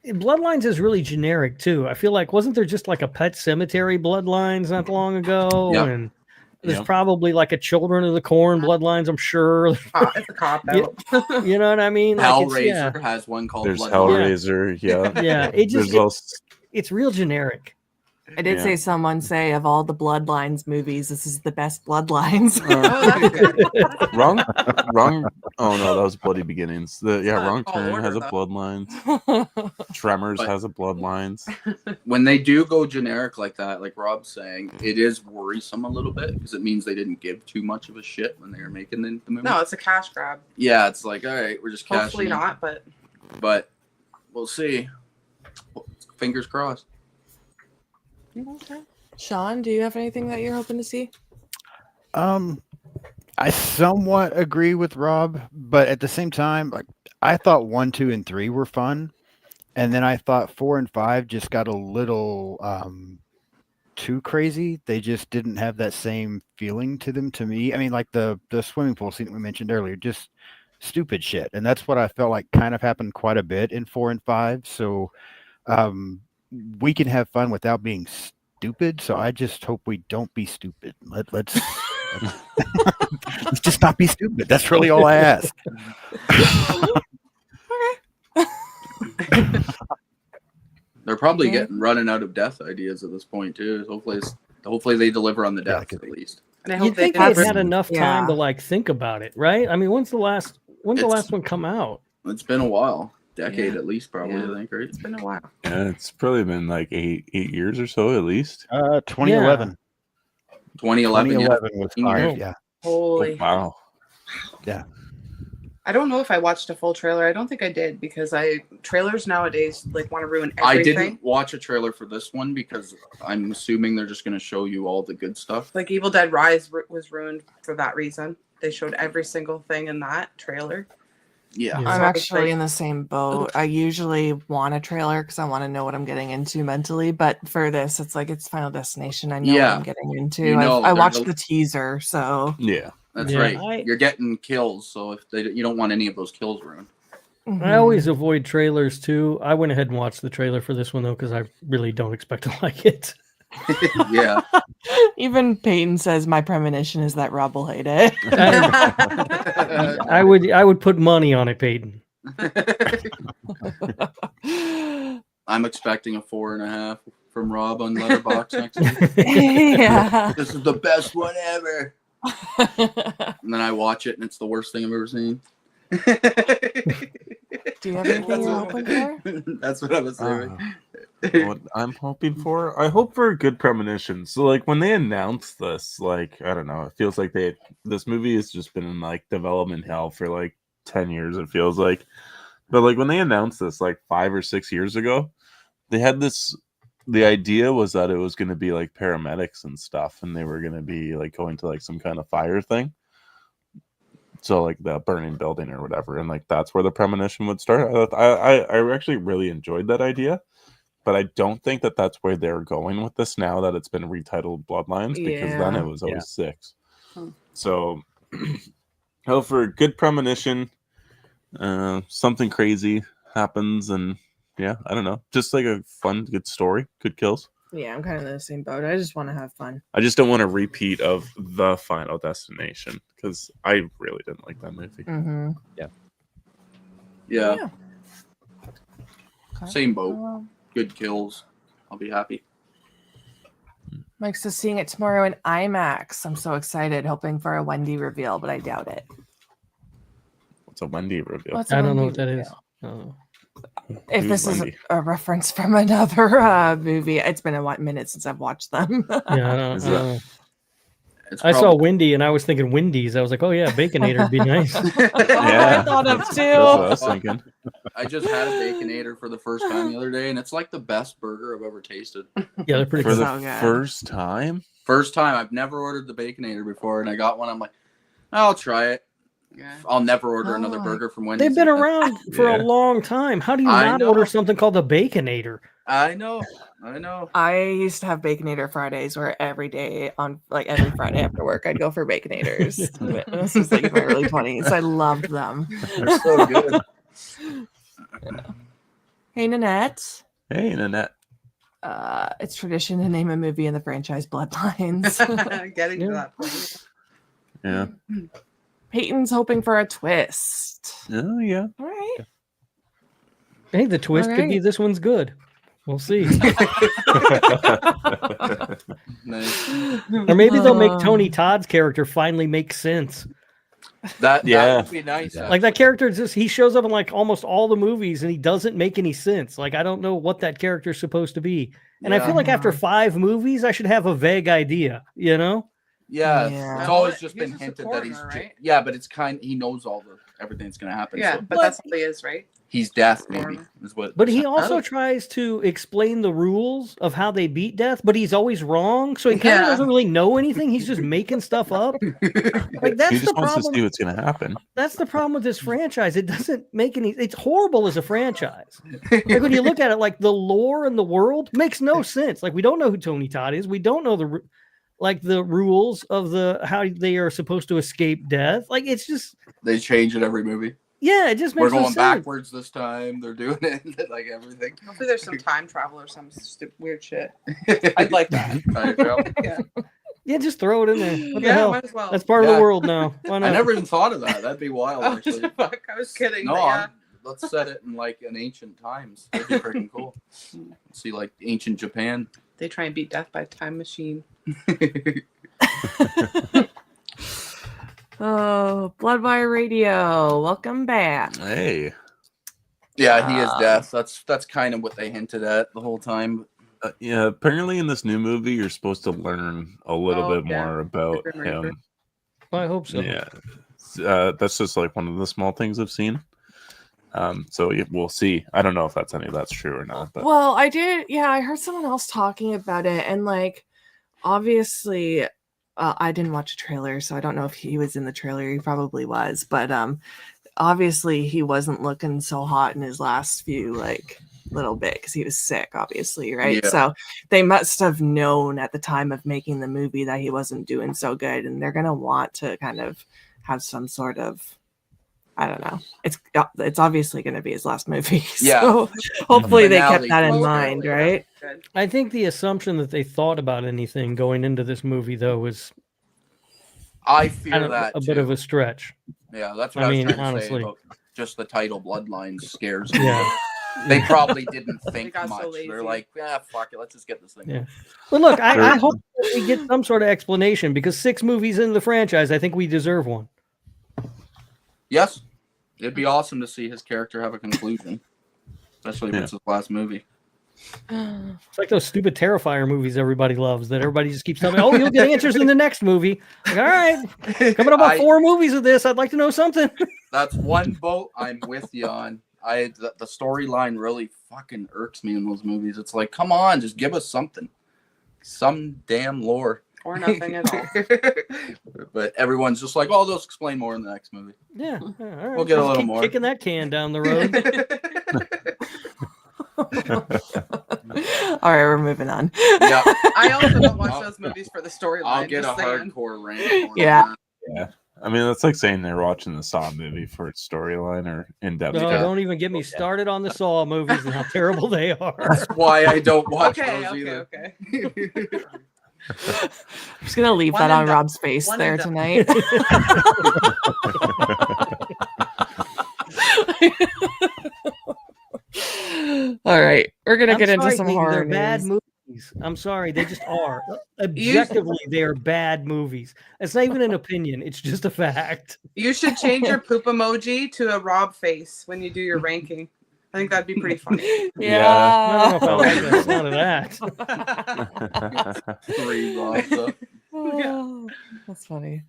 S6: Bloodlines is really generic, too. I feel like, wasn't there just like a Pet Cemetery Bloodlines not long ago?
S4: Yep.
S6: And there's probably like a Children of the Corn Bloodlines, I'm sure.
S5: It's a cop out.
S6: You know what I mean? Like
S4: Hellraiser has one called
S2: There's
S4: Bloodlines.
S2: Hellraiser, yeah.
S6: Yeah, it just it's real generic.
S1: I did say someone say of all the Bloodlines movies, this is the best Bloodlines.
S5: That's good.
S2: Wrong. Oh no, that was Bloody Beginnings. Wrong
S5: Tall
S2: Turn
S5: Order,
S2: has a
S5: though.
S2: Bloodlines. Tremors
S4: But-
S2: has a Bloodlines.
S4: When they do go generic like that, like Rob's saying, it is worrisome a little bit because it means they didn't give too much of a shit when they were making the movie.
S5: No, it's a cash grab.
S4: Yeah, it's like, all right, we're just cashing
S5: Hopefully
S4: in.
S5: not, but
S4: But we'll see. Fingers crossed.
S1: Okay. Sean, do you have anything that you're hoping to see?
S3: I somewhat agree with Rob, but at the same time, like I thought 1, 2, and 3 were fun, and then I thought 4 and 5 just got a little too crazy. They just didn't have that same feeling to them to me. I mean, like the swimming pool scene that we mentioned earlier, just stupid shit. And that's what I felt like kind of happened quite a bit in 4 and 5. So we can have fun without being stupid. So I just hope we don't be stupid. Let's let's just not be stupid. That's really all I ask.
S4: They're probably running out of death ideas at this point too. Hopefully they deliver on the death at least.
S5: And I
S6: You'd
S5: hope they
S6: think they'd
S5: deliver.
S6: had enough time to like think about it, right? I mean, when's the last one come out?
S4: It's been a while, decade at least, probably. I think, right?
S5: It's been a while.
S2: Yeah, it's probably been like eight years or so at least.
S3: 2011.
S4: 2011
S3: was fired. Yeah.
S5: Holy.
S2: Oh, wow.
S3: Yeah.
S5: I don't know if I watched a full trailer. I don't think I did because trailers nowadays like want to ruin everything.
S4: I didn't watch a trailer for this one because I'm assuming they're just going to show you all the good stuff.
S5: Like Evil Dead Rise was ruined for that reason. They showed every single thing in that trailer.
S4: Yeah.
S1: I'm actually in the same boat. I usually want a trailer because I want to know what I'm getting into mentally. But for this, it's like it's Final Destination. I know what I'm getting into.
S4: You know,
S1: I watched the teaser, so
S2: yeah.
S4: That's right. You're getting kills, so you don't want any of those kills ruined.
S6: I always avoid trailers too. I went ahead and watched the trailer for this one though because I really don't expect to like it.
S4: Yeah.
S1: Even Peyton says my premonition is that Rob will hate it.
S6: I would put money on it, Peyton.
S4: I'm expecting a 4.5 from Rob on Letterboxd next week.
S1: Yeah.
S4: This is the best one ever. And then I watch it and it's the worst thing I've ever seen.
S1: Do you have anything you're hoping for?
S4: That's what I was saying.
S2: What I'm hoping for? I hope for a good premonition. So like when they announced this, like I don't know, it feels like this movie has just been in like development hell for like 10 years, it feels like. But like when they announced this like 5 or 6 years ago, they had the idea was that it was going to be like paramedics and stuff, and they were going to be like going to like some kind of fire thing. So like the burning building or whatever, and like that's where the premonition would start. I actually really enjoyed that idea, but I don't think that that's where they're going with this now that it's been retitled Bloodlines, because then it was always 6. So hope for a good premonition, something crazy happens, and yeah, I don't know, just like a fun, good story, good kills.
S1: Yeah, I'm kind of in the same boat. I just want to have fun.
S2: I just don't want a repeat of The Final Destination because I really didn't like that movie.
S1: Mm-hmm.
S4: Yeah. Same boat. Good kills. I'll be happy.
S1: Mike's just seeing it tomorrow in IMAX. I'm so excited, hoping for a Wendy reveal, but I doubt it.
S2: What's a Wendy reveal?
S1: What's a
S6: I don't know
S1: Wendy
S6: what that
S1: reveal?
S6: is. Oh.
S1: If
S2: Who's
S1: this
S2: Wendy?
S1: is a reference from another movie, it's been a minute since I've watched them.
S6: Yeah, I don't know.
S4: I
S6: saw Wendy and I was thinking Wendy's. I was like, oh yeah, Baconator would be nice.
S1: I thought of too.
S2: That's what I was thinking.
S4: I just had a Baconator for the first time the other day, and it's like the best burger I've ever tasted.
S6: Yeah, they're pretty
S2: For
S6: good.
S2: the
S1: So good.
S2: first time?
S4: First time. I've never ordered the Baconator before, and I got one. I'm like, I'll try it.
S5: Yeah.
S4: I'll never order another
S1: Oh.
S4: burger from Wendy's.
S6: They've been around for a
S2: Yeah.
S6: long time. How do you
S4: I
S6: not
S4: know.
S6: order something called the Baconator?
S4: I know.
S1: I used to have Baconator Fridays where every day every Friday after work, I'd go for Baconators. This was like in my early 20s. I loved them.
S4: They're so good.
S1: Hey, Nanette.
S2: Hey, Nanette.
S1: It's tradition to name a movie in the franchise Bloodlines.
S5: Getting to that point.
S2: Yeah.
S1: Peyton's hoping for a twist.
S2: Oh, yeah.
S1: All right.
S6: Hey, the twist could be
S1: right.
S6: this one's good. We'll see.
S4: Nice.
S6: Or maybe they'll make Tony Todd's character finally make sense.
S4: That
S2: Yeah.
S4: would be nice.
S6: Like that character he shows up in like almost all the movies and he doesn't make any sense. Like I don't know what that character's supposed to be. And I feel like after 5 movies, I should have a vague idea, you know?
S4: Yeah,
S1: Yeah.
S4: it's always just
S5: He's
S4: been
S5: a
S4: hinted that he's
S5: supporter, right?
S4: yeah, but it's he knows everything that's gonna happen.
S5: Yeah,
S4: So
S5: but that's all he is, right?
S4: he's death, maybe is what.
S6: But he also tries to explain the rules of how they beat death, but he's always wrong. So he kind of doesn't really know anything. He's just making stuff up. Like that's
S2: He
S6: the
S2: just wants to
S6: problem.
S2: see what's going to happen.
S6: That's the problem with this franchise. It doesn't make any. It's horrible as a franchise. Like when you look at it, like the lore and the world makes no sense. Like we don't know who Tony Todd is. We don't know like the rules of how they are supposed to escape death. Like it's just
S4: They change it every movie.
S6: yeah, it just makes
S4: We're
S6: no
S4: going
S6: sense.
S4: backwards this time. They're doing it like everything.
S5: Hopefully there's some time travel or some weird shit. I'd like that.
S4: Time travel.
S5: Yeah.
S6: Yeah, just throw it in there. What the
S5: Yeah,
S6: hell?
S5: might as well.
S6: That's part of
S4: Yeah.
S6: the world now. Why
S4: I
S6: not?
S4: never even thought of that. That'd be wild,
S5: Oh,
S4: actually.
S5: fuck, I was kidding.
S4: No,
S5: but yeah.
S4: let's set it in like an ancient times. That'd be freaking cool. See, like ancient Japan.
S5: They try and beat death by a time machine.
S1: Oh, Bloodwire Radio, welcome back.
S2: Hey.
S4: Yeah, he is death. That's kind of what they hinted at the whole time.
S2: Yeah, apparently in this new movie, you're supposed to learn a little bit more about
S5: Grim Reaper.
S2: him.
S6: I hope so.
S2: Yeah, that's just like one of the small things I've seen. So we'll see. I don't know if that's true or not. But
S1: Well, I did. Yeah, I heard someone else talking about it, and like, obviously, I didn't watch a trailer, so I don't know if he was in the trailer. He probably was, but obviously, he wasn't looking so hot in his last few little bit because he was sick, obviously, right?
S4: Yeah.
S1: So they must have known at the time of making the movie that he wasn't doing so good, and they're gonna want to kind of have some sort of, I don't know. It's obviously going to be his last movie.
S4: Yeah.
S1: So hopefully they
S4: Finale
S1: kept that in
S4: closure,
S1: mind,
S4: yeah.
S1: right?
S5: Good.
S6: I think the assumption that they thought about anything going into this movie, though, was
S4: I fear
S6: kind of
S4: that
S6: a
S4: too.
S6: bit of a stretch.
S4: Yeah, that's what
S6: I
S4: I was
S6: mean,
S4: trying to
S6: honestly.
S4: say about just the title Bloodlines scares me.
S6: Yeah.
S4: They probably didn't think
S5: got so
S4: much.
S5: lazy.
S4: They're like, fuck it, let's just get this thing.
S6: Yeah. But look, I hope that we get some sort of explanation because 6 movies into the franchise, I think we deserve one.
S4: Yes. It'd be awesome to see his character have a conclusion. Especially if it's his last movie.
S6: It's like those stupid Terrifier movies everybody loves that everybody just keeps telling me, oh, you'll get answers in the next movie. Like, all right, coming up on 4 movies of this, I'd like to know something.
S4: That's one boat I'm with you on. The storyline really fucking irks me in those movies. It's like, come on, just give us something. Some damn lore.
S5: Or nothing at all.
S4: But everyone's just like, oh, they'll explain more in the next movie.
S6: Yeah. All right.
S4: We'll get a
S6: Just
S4: little
S6: keep
S4: more.
S6: kicking that can down the road.
S1: All right, we're moving on.
S4: Yeah.
S5: I also don't watch those movies for the storyline.
S4: I'll get a
S5: just saying.
S4: hardcore rant. on
S1: Yeah.
S4: that.
S2: yeah, I mean that's like saying they're watching the Saw movie for its storyline or in-depth.
S6: No,
S4: Yeah.
S6: don't even get me started on the Saw movies and how terrible they are.
S4: That's why I don't watch
S5: Okay,
S4: those
S5: okay,
S4: either.
S5: okay.
S1: I'm just going to leave
S5: One
S1: that
S5: and
S1: on
S5: done.
S1: Rob's face
S5: One
S1: there
S5: and done.
S1: tonight. All right, we're going to
S6: I'm
S1: get into
S6: sorry,
S1: some
S6: Dean,
S1: horror
S6: they're bad
S1: news.
S6: movies. I'm sorry, they just are. Objectively, they are bad movies. It's not even an opinion; it's just a fact.
S5: You should change your poop emoji to a Rob face when you do your ranking. I think that'd be pretty funny.
S6: I
S1: Yeah.
S6: don't know if I like the sound of that.
S4: 3 Robs up.
S1: Oh, that's funny.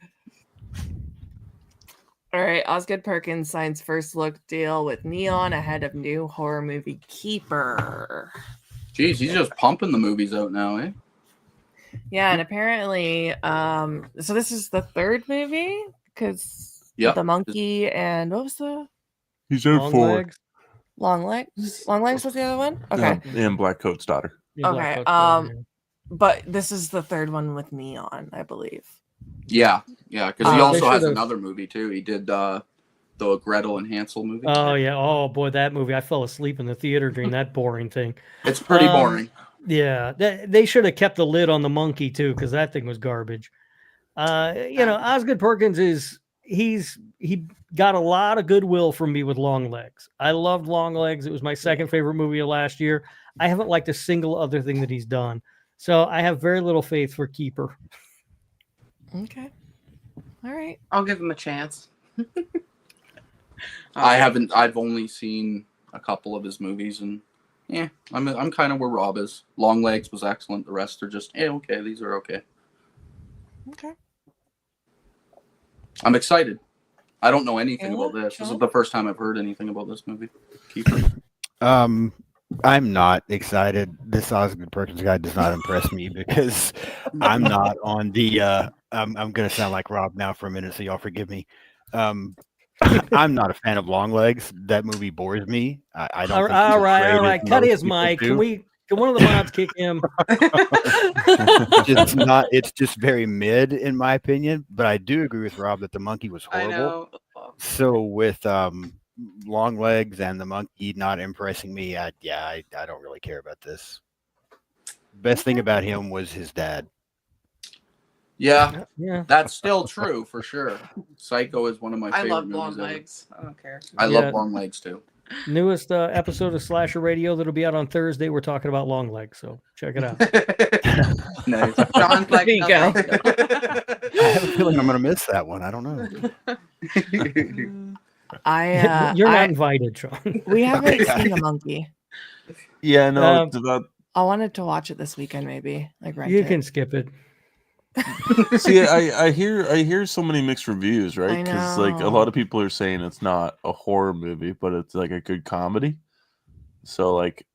S1: All right, Osgood Perkins signs first look deal with Neon ahead of new horror movie Keeper.
S4: Jeez, he's just pumping the movies out now, eh?
S1: Yeah, and apparently, so this is the 3rd movie because
S4: Yep.
S1: the monkey and what was the
S2: He's in
S6: Long
S2: 4.
S6: legs.
S1: Long Legs? Long Legs was the other one. Okay,
S2: Yeah, and Black Coat's daughter.
S6: Yeah, Black
S1: Okay,
S6: Coat's daughter, yeah.
S1: but this is the 3rd one with Neon, I believe.
S4: Yeah, because he
S1: They
S4: also has
S6: should've-
S4: another movie too. He did the Gretel and Hansel movie.
S6: Oh yeah. Oh boy, that movie. I fell asleep in the theater during that boring thing.
S4: It's pretty boring.
S6: Yeah, they should have kept the lid on the monkey too, because that thing was garbage. Osgood Perkins he got a lot of goodwill from me with Long Legs. I loved Long Legs. It was my 2nd favorite movie of last year. I haven't liked a single other thing that he's done. So I have very little faith for Keeper.
S1: Okay. All right.
S5: I'll give him a chance.
S4: I've only seen a couple of his movies, and I'm kind of where Rob is. Long Legs was excellent. The rest are just okay. These are okay.
S1: Okay.
S4: I'm excited. I don't know anything
S1: Kayla?
S4: about this. This is
S1: Sean?
S4: the first time I've heard anything about this movie. Keeper.
S3: I'm not excited. This Osgood Perkins guy does not impress me because I'm not on the. I'm gonna sound like Rob now for a minute, so y'all forgive me. I'm not a fan of Long Legs. That movie bores me. I don't.
S6: All
S3: think he's as great
S6: right.
S3: as
S6: Cut
S3: most
S6: his
S3: people
S6: mic.
S3: do.
S6: Can we Can one of the mods kick him?
S3: It's just very mid in my opinion, but I do agree with Rob that the monkey was
S5: I
S3: horrible.
S5: know.
S3: So with long legs and the monkey not impressing me, I don't really care about this. Best thing about him was his dad.
S4: Yeah,
S6: Yeah.
S4: that's still true for sure. Psycho is one of my
S5: I
S4: favorite
S5: love
S4: movies
S5: long
S4: ever.
S5: legs. I don't care.
S4: I
S6: Yeah.
S4: love long legs too.
S6: Newest episode of Slasher Radio that'll be out on Thursday. We're talking about long legs, so check it out.
S4: Nice.
S5: John's like,
S1: There you go.
S3: I have a feeling I'm going to miss that one. I don't know.
S6: You're not invited, Sean.
S1: We haven't seen the monkey.
S2: Yeah, no,
S6: Um,
S2: it's about.
S1: I wanted to watch it this weekend, maybe like rent
S6: You
S1: it.
S6: can skip it.
S2: See, I hear so many mixed reviews, right?
S1: I
S2: Because like a
S1: know.
S2: lot of people are saying it's not a horror movie, but it's like a good comedy. So like,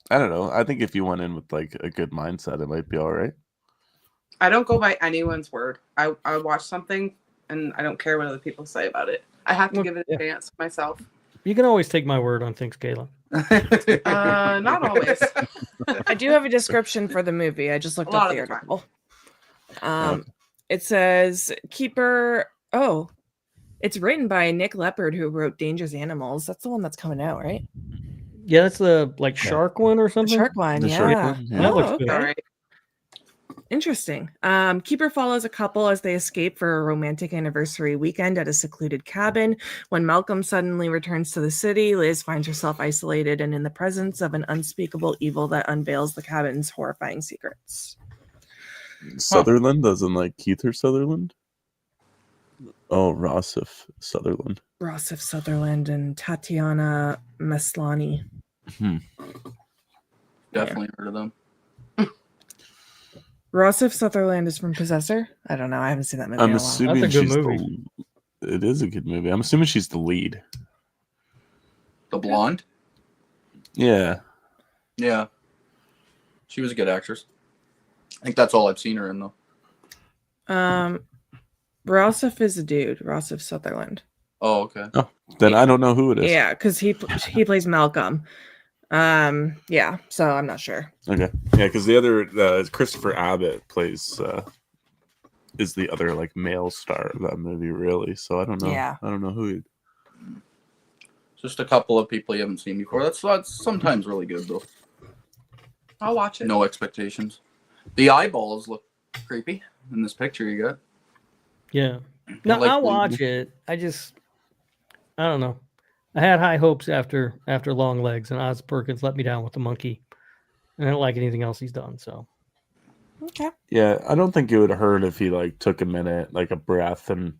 S2: I don't know. I think if you went in with like a good mindset, it might be all right.
S5: I don't go by anyone's word. I watch something and I don't care what other people say about it. I have to
S6: Well,
S5: give it a chance myself.
S6: You can always take my word on things, Kayla.
S5: Not always.
S1: I do have a description for the movie. I just looked
S5: A lot
S1: up
S5: of
S1: the
S5: the time.
S1: article. It says Keeper. Oh, it's written by Nick Leopard, who wrote Dangerous Animals. That's the one that's coming out, right?
S6: Yeah, that's the like shark one or
S1: The
S6: something.
S1: shark one.
S2: The
S1: Yeah.
S2: shark one? Yeah.
S6: That looks
S1: Oh,
S6: good.
S5: All right.
S1: Interesting. Keeper follows a couple as they escape for a romantic anniversary weekend at a secluded cabin. When Malcolm suddenly returns to the city, Liz finds herself isolated and in the presence of an unspeakable evil that unveils the cabin's horrifying secrets.
S2: Sutherland, doesn't like Keith Sutherland. Oh, Rossif Sutherland.
S1: Rossif Sutherland and Tatiana Maslany.
S4: Definitely heard of them.
S1: Rossif Sutherland is from Possessor. I don't know. I haven't seen that movie
S2: I'm
S1: in a while.
S2: assuming
S6: That's a good
S2: she's
S6: movie.
S2: It is a good movie. I'm assuming she's the lead.
S4: The blonde.
S2: Yeah.
S4: Yeah. She was a good actress. I think that's all I've seen her in though.
S1: Rossif is a dude. Rossif Sutherland.
S4: Oh, okay.
S2: Then I don't know who it is.
S1: Yeah, because he plays Malcolm. Yeah. So I'm not sure.
S2: Okay. Yeah, because the other Christopher Abbott plays is the other like male star of that movie, really. So I don't know.
S1: Yeah.
S2: I don't know who.
S4: Just a couple of people you haven't seen before. That's sometimes really good though.
S5: I'll watch it.
S4: No expectations. The eyeballs look creepy in this picture you got.
S6: Yeah. No,
S4: like
S6: I'll
S4: the-
S6: watch it. I don't know. I had high hopes after Long Legs, and Oz Perkins let me down with the monkey. And I don't like anything else he's done. So
S1: Okay.
S2: Yeah, I don't think it would hurt if he like took a minute, like a breath, and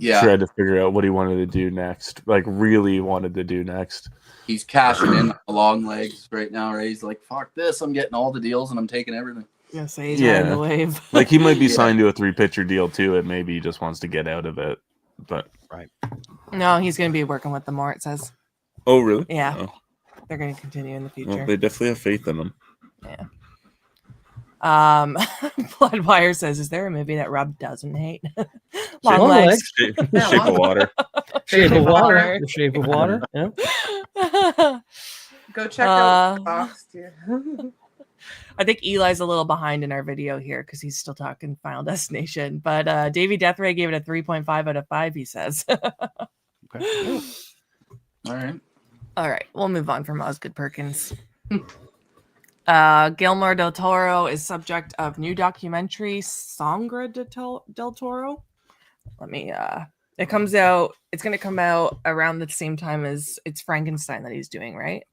S2: tried to figure out what he wanted to do next. Like really wanted to do next.
S4: He's cashing in on the long legs right now, right? He's like, fuck this, I'm getting all the deals and I'm taking everything.
S1: Yeah, so he's riding the wave.
S2: Like he might be
S4: Yeah.
S2: signed to a 3-pitcher deal too, and maybe he just wants to get out of it. But
S1: No, he's going to be working with them more, it says.
S2: oh really?
S1: Yeah.
S2: Oh,
S1: They're going to continue in the future.
S2: well, they definitely have faith in him.
S1: Bloodwire says, is there a movie that Rob doesn't hate? Long
S6: Long
S1: Legs.
S6: Legs.
S2: Shape of Water.
S6: Shape of
S1: Water.
S6: Water. The Shape of Water. Yeah.
S5: Go check out Fox, dude.
S1: I think Eli's a little behind in our video here because he's still talking Final Destination. But Davey Deathray gave it a 3.5 out of 5, he says.
S3: Okay.
S4: All right.
S1: All right, we'll move on from Osgood Perkins. Guillermo del Toro is subject of new documentary Sangre del Toro. Let me it's going to come out around the same time as it's Frankenstein that he's doing, right?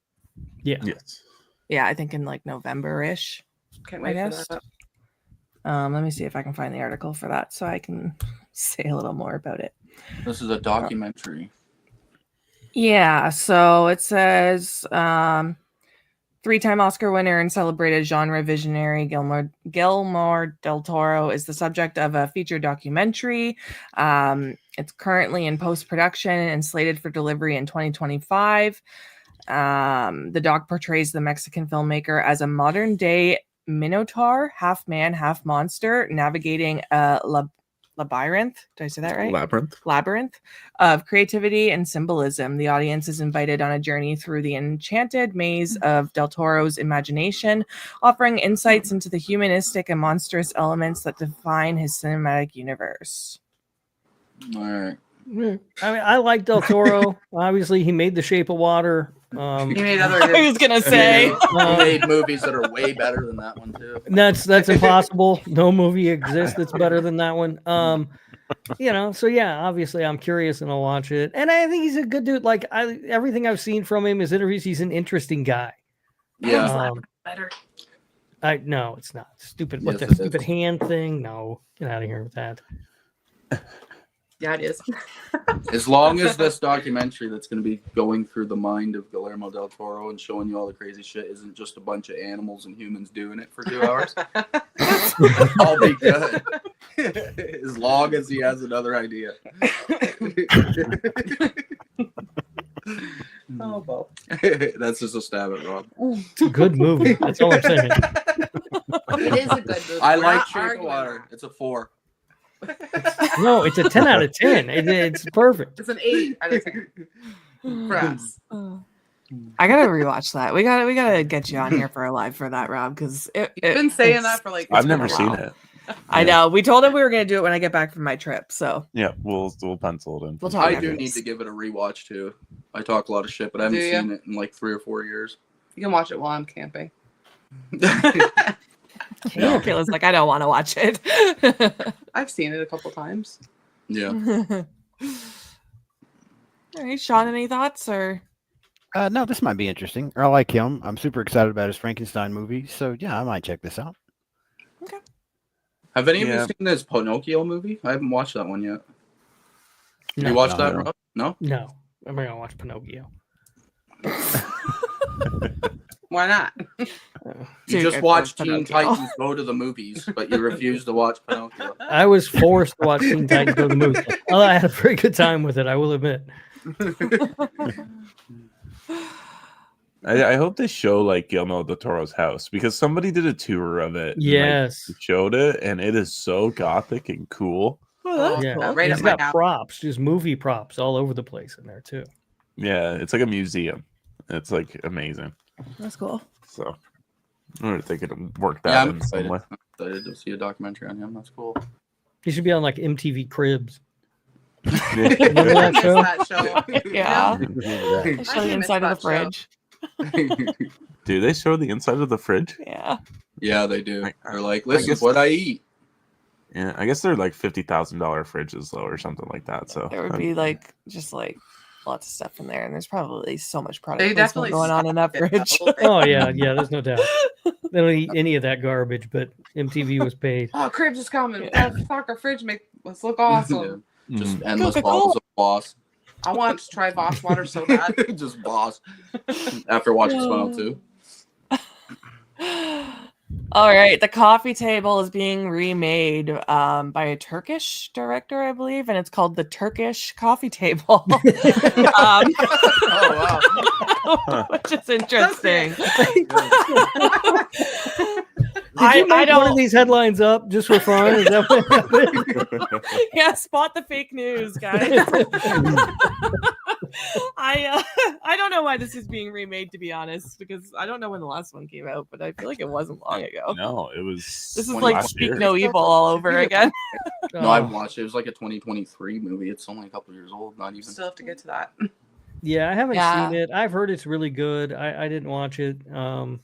S6: Yeah.
S2: Yes.
S1: Yeah, I think in like November-ish.
S5: Can't wait for that.
S1: Let me see if I can find the article for that so I can say a little more about it.
S4: This is a documentary.
S1: Yeah, so it says 3-time Oscar winner and celebrated genre visionary Guillermo del Toro is the subject of a feature documentary. It's currently in post-production and slated for delivery in 2025. The doc portrays the Mexican filmmaker as a modern-day minotaur, half man, half monster, navigating a labyrinth. Did I say that right?
S2: Labyrinth.
S1: Of creativity and symbolism. The audience is invited on a journey through the enchanted maze of Del Toro's imagination, offering insights into the humanistic and monstrous elements that define his cinematic universe.
S4: All right.
S6: I mean, I like Del Toro. Obviously, he made The Shape of Water.
S5: He made other
S1: I was gonna say
S4: He made movies that are way better than that one too.
S6: That's impossible. No movie exists that's better than that one. So yeah, obviously I'm curious and I'll watch it. And I think he's a good dude. Like everything I've seen from him, his interviews, he's an interesting guy.
S4: Yeah.
S5: Better.
S6: No, it's not. Stupid.
S4: Yes,
S6: What's that
S4: it
S6: stupid
S4: is.
S6: hand thing? No, get out of here with that.
S5: Yeah, it is.
S4: As long as this documentary that's going to be going through the mind of Guillermo del Toro and showing you all the crazy shit isn't just a bunch of animals and humans doing it for 2 hours, I'll be good. As long as he has another idea.
S5: Oh, Beau.
S4: That's just a stab at Rob.
S6: It's a good movie. That's all I'm saying.
S5: It is a good movie.
S4: I
S5: We're
S4: like
S5: not
S4: Shape of
S5: arguing
S4: Water.
S5: that.
S4: It's a 4.
S6: No, it's a 10 out of 10. It's perfect.
S5: It's an 8 out of 10 for us.
S1: I gotta rewatch that. We gotta get you on here for a live for that, Rob, because
S5: You've been saying that for like.
S2: I've never
S1: been a
S2: seen
S1: while.
S2: it.
S1: I know. We told him we were gonna do it when I get back from my trip. So
S2: Yeah, we'll pencil it in.
S1: we'll talk.
S4: I
S1: after
S4: do need
S1: this.
S4: to give it a rewatch too. I talk a lot of shit, but I haven't
S5: Do ya?
S4: seen it in like 3 or 4 years.
S5: You can watch it while I'm camping.
S4: No.
S1: Kayla's like, I don't want to watch it.
S5: I've seen it a couple times.
S4: Yeah.
S1: All right, Sean, any thoughts or?
S3: No, this might be interesting. I like him. I'm super excited about his Frankenstein movie. So yeah, I might check this out.
S4: Have any of
S2: Yeah.
S4: you seen this Pinocchio movie? I haven't watched that one yet.
S6: No,
S4: you watched
S3: no,
S4: that,
S3: no.
S4: Rob? No?
S6: No, I'm not gonna watch Pinocchio.
S5: Why not?
S4: You
S1: Dude,
S4: just
S1: I
S4: watched
S1: watched
S4: Teen
S1: Pinocchio.
S4: Titans go to the movies, but you refuse to watch Pinocchio.
S6: I was forced to watch Teen Titans Go to the movie. Although I had a very good time with it, I will admit.
S2: I hope they show like Guillermo del Toro's house because somebody did a tour of it. and, like,
S6: Yes.
S2: showed it, and it is so gothic and cool.
S1: Oh, that's
S6: Yeah,
S1: cool.
S5: Right
S6: he's
S5: up my
S6: got
S5: alley.
S6: props, just movie props all over the place in there too.
S2: Yeah, it's like a museum. It's like amazing.
S1: That's cool.
S2: So I wonder if they could work that
S4: Yeah, I'm
S2: in some
S4: excited.
S2: way.
S4: I'm excited to see a documentary on him. That's cool.
S6: He should be on like MTV Cribs.
S2: Yeah.
S6: Remember
S5: I
S6: that
S5: miss
S6: show?
S5: that show.
S1: Yeah.
S3: Yeah.
S1: They show the inside of the fridge.
S2: Do they show the inside of the fridge?
S1: Yeah.
S4: Yeah, they do. They're like,
S2: I
S4: this is
S2: guess-
S4: what I eat.
S2: Yeah, I guess they're like $50,000 fridges though, or something like that. So
S1: There would be like just like lots of stuff in there, and there's probably so much product
S5: They
S1: placement
S5: definitely
S1: going on in that
S5: stocked it
S1: fridge.
S5: though.
S6: Oh yeah, there's no doubt. They don't eat any of that garbage, but MTV was paid.
S5: Oh, cribs is coming.
S1: Yeah.
S5: Oh, fuck, our fridge make us look awesome.
S4: Yeah, just
S2: Mhm.
S4: endless
S1: Coca-Cola.
S4: bottles of Boss.
S5: I want to try Voss water so bad.
S4: Just Boss. After watching Spinal 2.
S1: All right, the coffee table is being remade by a Turkish director, I believe, and it's called the Turkish Coffee Table,
S4: Oh, wow.
S1: which is interesting.
S6: Did you make one of
S1: don't.
S6: these headlines up just for fun? Is that what happened?
S1: Yeah, spot the fake news, guys. I don't know why this is being remade, to be honest, because I don't know when the last one came out, but I feel like it wasn't long ago.
S2: No, it was.
S1: This is
S4: When
S1: like
S4: last
S1: Speak
S2: year.
S1: No Evil all over again.
S4: No, I watched it. It was like a 2023 movie. It's only a couple years old, not even.
S5: Still have to get to that.
S6: Yeah, I haven't
S1: Yeah.
S6: seen it. I've heard it's really good. I didn't watch it,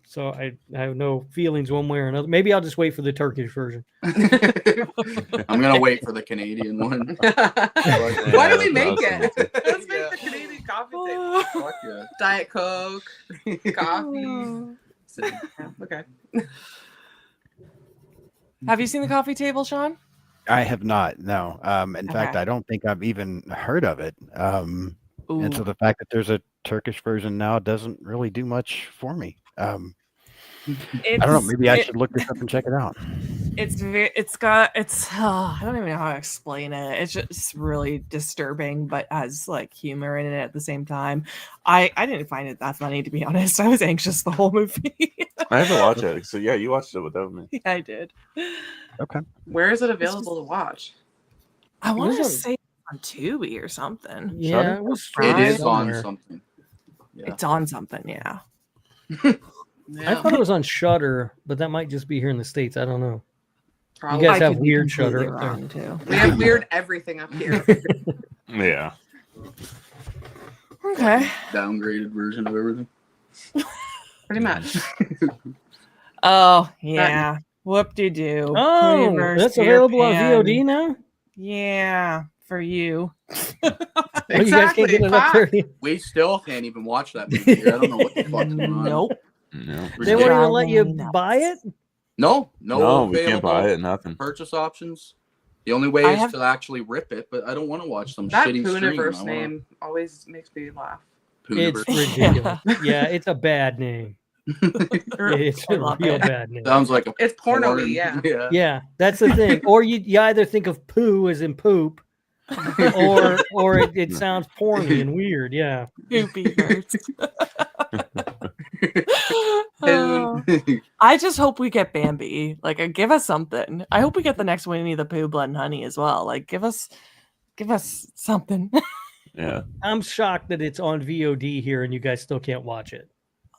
S6: so I have no feelings one way or another. Maybe I'll just wait for the Turkish version.
S4: I'm gonna wait for the Canadian one.
S5: Why do we
S2: Yeah,
S5: make
S2: that's
S5: it? Let's make
S4: Yeah.
S5: the Canadian coffee table.
S4: Fuck yeah.
S5: Diet Coke, coffee. Yeah, okay.
S1: Have you seen the coffee table, Sean?
S3: I have not. No. In fact,
S1: Okay.
S3: I don't think I've even heard of it. And so
S1: Ooh.
S3: the fact that there's a Turkish version now doesn't really do much for me. I don't know. Maybe I should look this up and check it out.
S1: I don't even know how to explain it. It's just really disturbing, but has like humor in it at the same time. I didn't find it that funny, to be honest. I was anxious the whole movie.
S2: I have to watch it. So yeah, you watched it without me.
S1: Yeah, I did.
S3: Okay.
S5: Where is it available to watch?
S1: I want to
S6: wasn't-
S1: say on Tubi or something.
S6: Yeah,
S2: Shudder?
S6: it was.
S4: It
S1: Right.
S4: is on
S6: somewhere.
S4: something. Yeah.
S1: It's on something, yeah.
S6: I
S5: Yeah,
S6: thought it was on Shutter, but that might just be here in the States. I don't know.
S5: probably.
S6: guys
S1: I
S6: have
S1: could be
S6: weird
S1: completely
S6: Shudder up there.
S1: wrong too.
S5: We have weird everything up here.
S2: Yeah.
S1: Okay.
S4: Downgraded version of everything.
S5: Pretty much.
S1: Oh yeah. Whoop de doo.
S6: Oh, that's available on VOD now.
S1: Yeah, for you.
S6: Oh, you guys can't get it up there.
S4: We still can't even watch that movie here. I don't know what the fuck's going on.
S1: Nope.
S2: No.
S6: They won't even let you
S1: Driving me
S6: buy it.
S1: nuts.
S4: No,
S2: No, we can't
S4: available
S2: buy it. Nothing.
S4: purchase options. The only way
S1: I
S4: is
S1: have-
S4: to actually rip it, but I don't want to watch some
S5: That
S4: shitty stream.
S5: Pooniverse name always makes me laugh.
S6: It's
S4: Pooniverse.
S6: ridiculous. Yeah, it's a bad name. It's
S1: I
S6: a
S1: love
S6: real
S1: it.
S6: bad name.
S4: Sounds like a
S5: It's porno-y,
S4: porn.
S5: yeah.
S4: Yeah.
S6: Yeah, that's the thing. Or you either think of poo as in poop, or it sounds porny and weird. Yeah.
S1: Poopy hurts.
S4: Poon.
S1: I just hope we get Bambi. Like, give us something. I hope we get the next Winnie the Pooh, Blood and Honey as well. Like, give us something.
S2: Yeah.
S6: I'm shocked that it's on VOD here and you guys still can't watch it.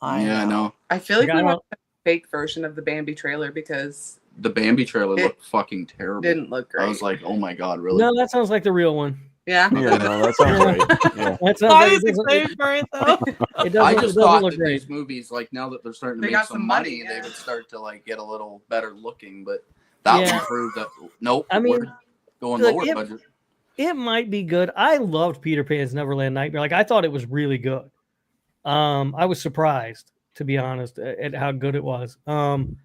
S4: Yeah, I know.
S5: I feel like
S6: Like, I
S5: we
S6: don't-
S5: watched a fake version of the Bambi trailer because
S4: The Bambi trailer
S5: It
S4: looked fucking terrible.
S5: it didn't look great.
S4: I was like, oh my god, really?
S6: No, that sounds like the real one.
S5: yeah.
S2: Yeah, no, that sounds right. Yeah.
S6: That sounds
S1: Why
S6: like
S1: is
S6: it
S1: it
S6: doesn't,
S1: safe for it though?
S6: it
S4: I
S6: doesn't,
S4: just
S6: it doesn't
S4: thought
S6: look
S4: that
S6: great.
S4: these movies, like now that they're starting to
S5: They
S4: make
S5: got
S4: some
S5: some
S4: money,
S5: money,
S4: they
S5: yeah.
S4: would start to like get a little better looking. But that
S6: Yeah.
S4: one proved that nope.
S6: I mean,
S4: we're going
S6: look,
S4: lower
S6: it-
S4: budget.
S6: It might be good. I loved Peter Pan's Neverland Nightmare. Like I thought it was really good. I was surprised, to be honest, at how good it was. And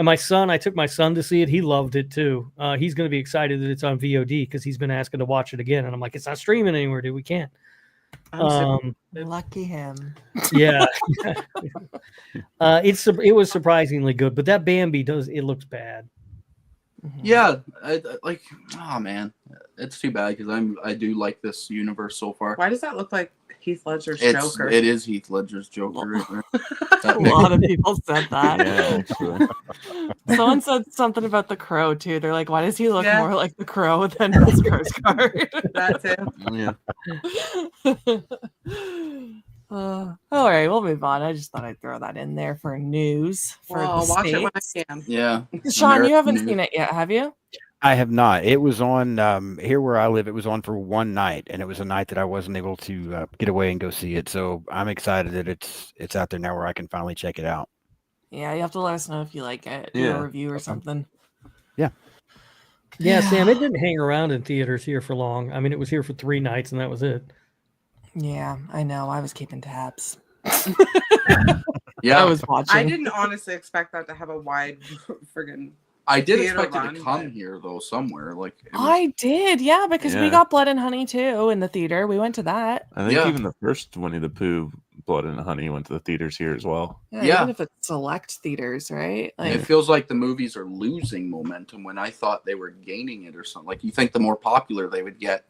S6: I took my son to see it. He loved it too. He's going to be excited that it's on VOD because he's been asking to watch it again. And I'm like, it's not streaming anywhere, dude. We can't.
S1: Lucky him.
S6: Yeah. It was surprisingly good, but that Bambi it looks bad.
S4: Yeah, I like. Oh man, it's too bad because I do like this universe so far.
S5: Why does that look like Heath Ledger's Joker?
S4: It is Heath Ledger's Joker. Right there.
S1: A lot of people said that.
S2: Yeah, actually.
S1: Someone said something about the Crow too. They're like, "Why does he look
S5: Yeah.
S1: more like the Crow than his Skarsgård?"
S5: That too.
S2: Yeah.
S1: All right, we'll move on. I just thought I'd throw that in there for news. For
S5: Well, I'll
S1: the
S5: watch it when I
S1: States.
S5: can.
S4: Yeah,
S1: Sean, you haven't
S4: American
S1: seen it yet, have you?
S3: I have not. It was on here where I live. It was on for one night, and it was a night that I wasn't able to get away and go see it. So I'm excited that it's out there now where I can finally check it out.
S1: Yeah, you have to let us know if you like it. Do
S2: Yeah.
S1: a review or something.
S6: Yeah, Sam, it didn't hang around in theaters here for long. I mean, it was here for 3 nights and that was it.
S1: Yeah, I know. I was keeping tabs.
S4: yeah.
S1: I was watching.
S5: I didn't honestly expect that to have a wide friggin'
S4: I did
S5: theater
S4: expect it
S5: run,
S4: to come
S5: but-
S4: here though somewhere. Like it was-
S1: I did, yeah, because we
S2: Yeah.
S1: got Blood and Honey too in the theater. We went to that.
S2: I think
S4: Yeah.
S2: even the first Winnie the Pooh, Blood and Honey, went to the theaters here as well.
S4: Yeah.
S1: Even if it's select theaters, right? Like,
S4: it feels like the movies are losing momentum when I thought they were gaining it or something. Like you think the more popular they would get,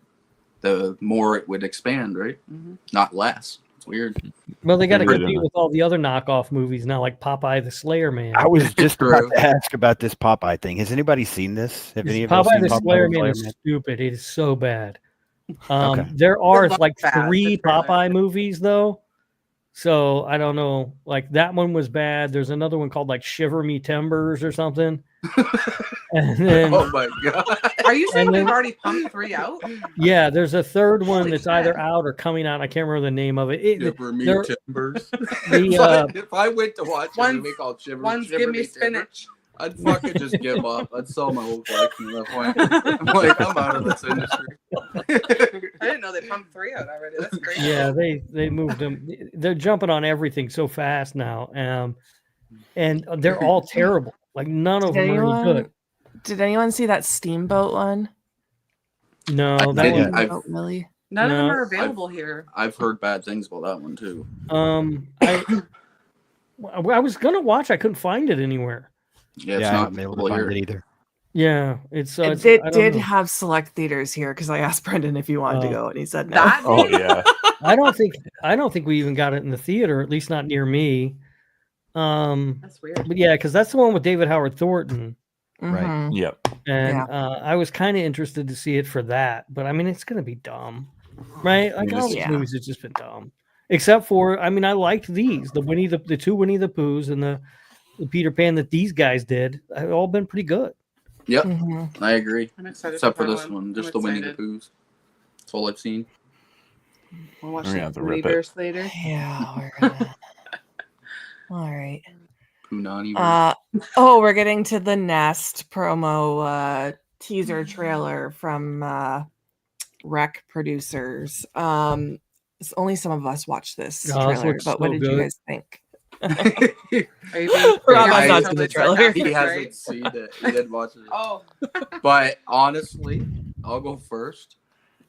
S4: the more it would expand, right?
S5: Mhm.
S4: Not less. It's weird.
S6: Well, they got to
S2: Right.
S6: compete with all the other knockoff movies now, like Popeye the Slayer Man.
S3: I was just
S4: True.
S3: about to ask about this Popeye thing. Has anybody seen this? Have any of y'all
S6: Popeye
S3: seen
S6: the Slayer Man
S3: the
S6: is stupid. It is so bad.
S3: Okay.
S6: There are
S5: looked
S6: like
S5: bad,
S6: 3
S5: the trailer.
S6: Popeye movies though, so I don't know. Like that one was bad. There's another one called like Shiver Me Timbers or something. And then
S4: Oh my god.
S5: Are you saying
S6: And then-
S5: they've already pumped 3 out?
S6: yeah, there's a third one
S5: Holy
S6: that's
S5: shit.
S6: either out or coming out. I can't remember the name of it.
S4: Shiver me
S6: there-
S4: timbers.
S6: The,
S4: If I went to watch a
S5: One's-
S4: movie called Shiver,
S5: One's
S4: Shiver
S5: Give Me
S4: Timbers,
S5: Spinach.
S4: I'd fucking just give up. I'd sell my whole collection at that point. I'm like, I'm out of this industry.
S5: I didn't know they pumped 3 out already. That's great.
S6: yeah, they moved them. They're jumping on everything so fast now, and they're all terrible. Like none of
S1: Did
S6: them are any
S1: anyone-
S6: good.
S1: did anyone see that Steamboat one?
S6: No,
S4: I
S6: that
S4: didn't.
S6: one.
S1: Steamboat Willie?
S5: None of them
S6: No.
S5: are available here.
S4: I've heard bad things about that one too.
S6: I was gonna watch. I couldn't find it anywhere.
S4: Yeah, it's
S3: I
S4: not
S3: haven't been able to
S4: available
S3: find
S4: here.
S3: it either.
S6: Yeah, it's.
S1: It
S6: I don't
S1: did
S6: know.
S1: have select theaters here because I asked Brendan if he wanted to
S6: Oh.
S1: go and he said no.
S5: That
S2: Oh yeah.
S6: I don't think we even got it in the theater. At least not near me.
S5: That's weird.
S6: But yeah, because that's the one with David Howard Thornton.
S1: Mhm.
S2: Yep.
S6: And
S1: Yeah.
S6: I was kind of interested to see it for that, but I mean, it's gonna be dumb, right? Like all these
S1: Yeah.
S6: movies have just been dumb, except for I mean, I liked these the two Winnie the Poohs and the Peter Pan that these guys did. Have all been pretty good.
S4: Yep,
S1: Mhm.
S4: I agree.
S5: I'm excited.
S4: Except for
S5: that
S4: this one, just the
S5: I'm
S4: Winnie the
S5: excited.
S4: Poohs. That's all I've seen.
S5: We'll watch
S2: We're gonna have
S5: the
S2: to rip it.
S5: Universe later.
S1: Yeah, we're gonna. All right.
S4: Punani.
S1: We're getting to the Nest promo teaser trailer from Rec Producers. Only some of us watched this
S6: Oh, this
S1: trailer,
S6: looks
S1: but
S6: so
S1: what did you
S6: good.
S1: guys think?
S5: Are you being
S1: Rob
S4: has not
S1: seen the trailer.
S4: he hasn't seen it. He didn't watch it.
S5: Oh,
S4: But honestly, I'll go first.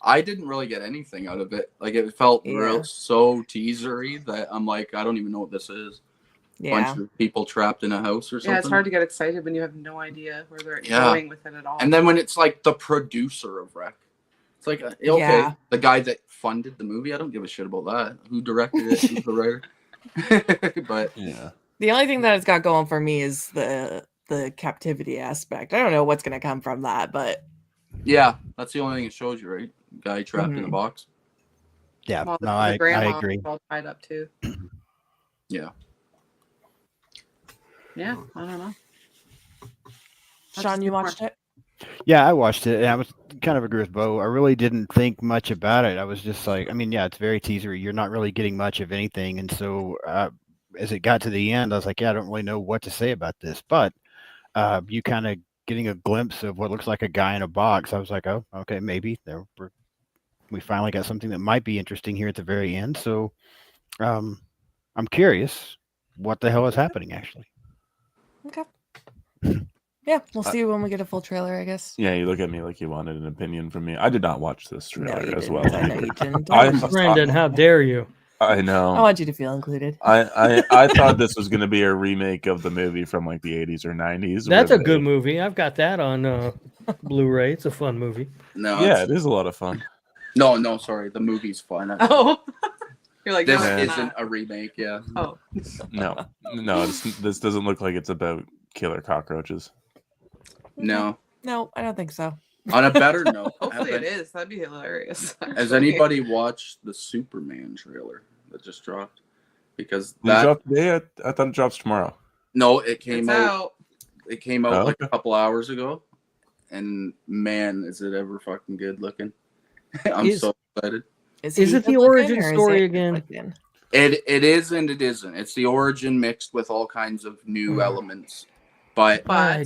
S4: I didn't really get anything out of it. Like it felt real so teasery that I'm like, I don't even know what this is.
S1: Yeah.
S4: Bunch of people trapped in a house or something.
S5: yeah. It's hard to get excited when you have no idea where they're
S4: Yeah.
S5: going with it at all.
S4: And then when it's like the producer of Rec, it's like okay,
S1: Yeah.
S4: the guy that funded the movie. I don't give a shit about that. Who directed it? Who's the writer? But
S2: Yeah.
S1: The only thing that it's got going for me is the captivity aspect. I don't know what's gonna come from that, but
S4: yeah, that's the only thing it shows you, right? Guy trapped in a box.
S3: Yeah,
S5: well,
S3: no,
S5: the
S3: I
S5: grandma
S3: agree.
S5: was all tied up too.
S4: Yeah.
S5: Yeah, I don't know.
S1: Sean, you watched it?
S3: Yeah, I watched it, and I was kind of agree with Beau. I really didn't think much about it. I was just like, I mean, yeah, it's very teasery. You're not really getting much of anything, and so as it got to the end, I was like, yeah, I don't really know what to say about this. But you kind of getting a glimpse of what looks like a guy in a box. I was like, oh, okay, maybe we finally got something that might be interesting here at the very end. So I'm curious what the hell is happening, actually.
S1: Okay. Yeah, we'll see when we get a full trailer, I guess.
S2: Yeah, you look at me like you wanted an opinion from me. I did not watch this
S1: No,
S2: trailer
S1: you
S2: as
S1: didn't.
S2: well.
S1: I know you didn't.
S6: Brendan, how dare you?
S2: I know.
S1: I want you to feel included.
S2: I thought this was going to be a remake of the movie from like the 80s or 90s.
S6: That's a good movie. I've got that on Blu-ray. It's a fun movie.
S4: No.
S2: Yeah, it is a lot of fun.
S4: No, sorry. The movie's fun.
S5: Oh, you're like,
S4: This
S5: no, it's
S4: isn't
S5: not.
S4: a remake, yeah.
S5: Oh,
S2: No, this doesn't look like it's about killer cockroaches.
S4: No.
S1: No, I don't think so.
S4: On a better note,
S5: hopefully it is. That'd be hilarious.
S4: has anybody watched the Superman trailer that just dropped? Because
S2: Did it drop today? I thought it drops tomorrow.
S4: No, it came
S5: It's
S4: out.
S5: out.
S4: It came out like
S2: okay.
S4: a couple hours ago, and man, is it ever fucking good looking! I'm so excited.
S6: Is it the origin story again?
S4: It is and it isn't. It's the origin mixed with all kinds of new elements. But
S6: I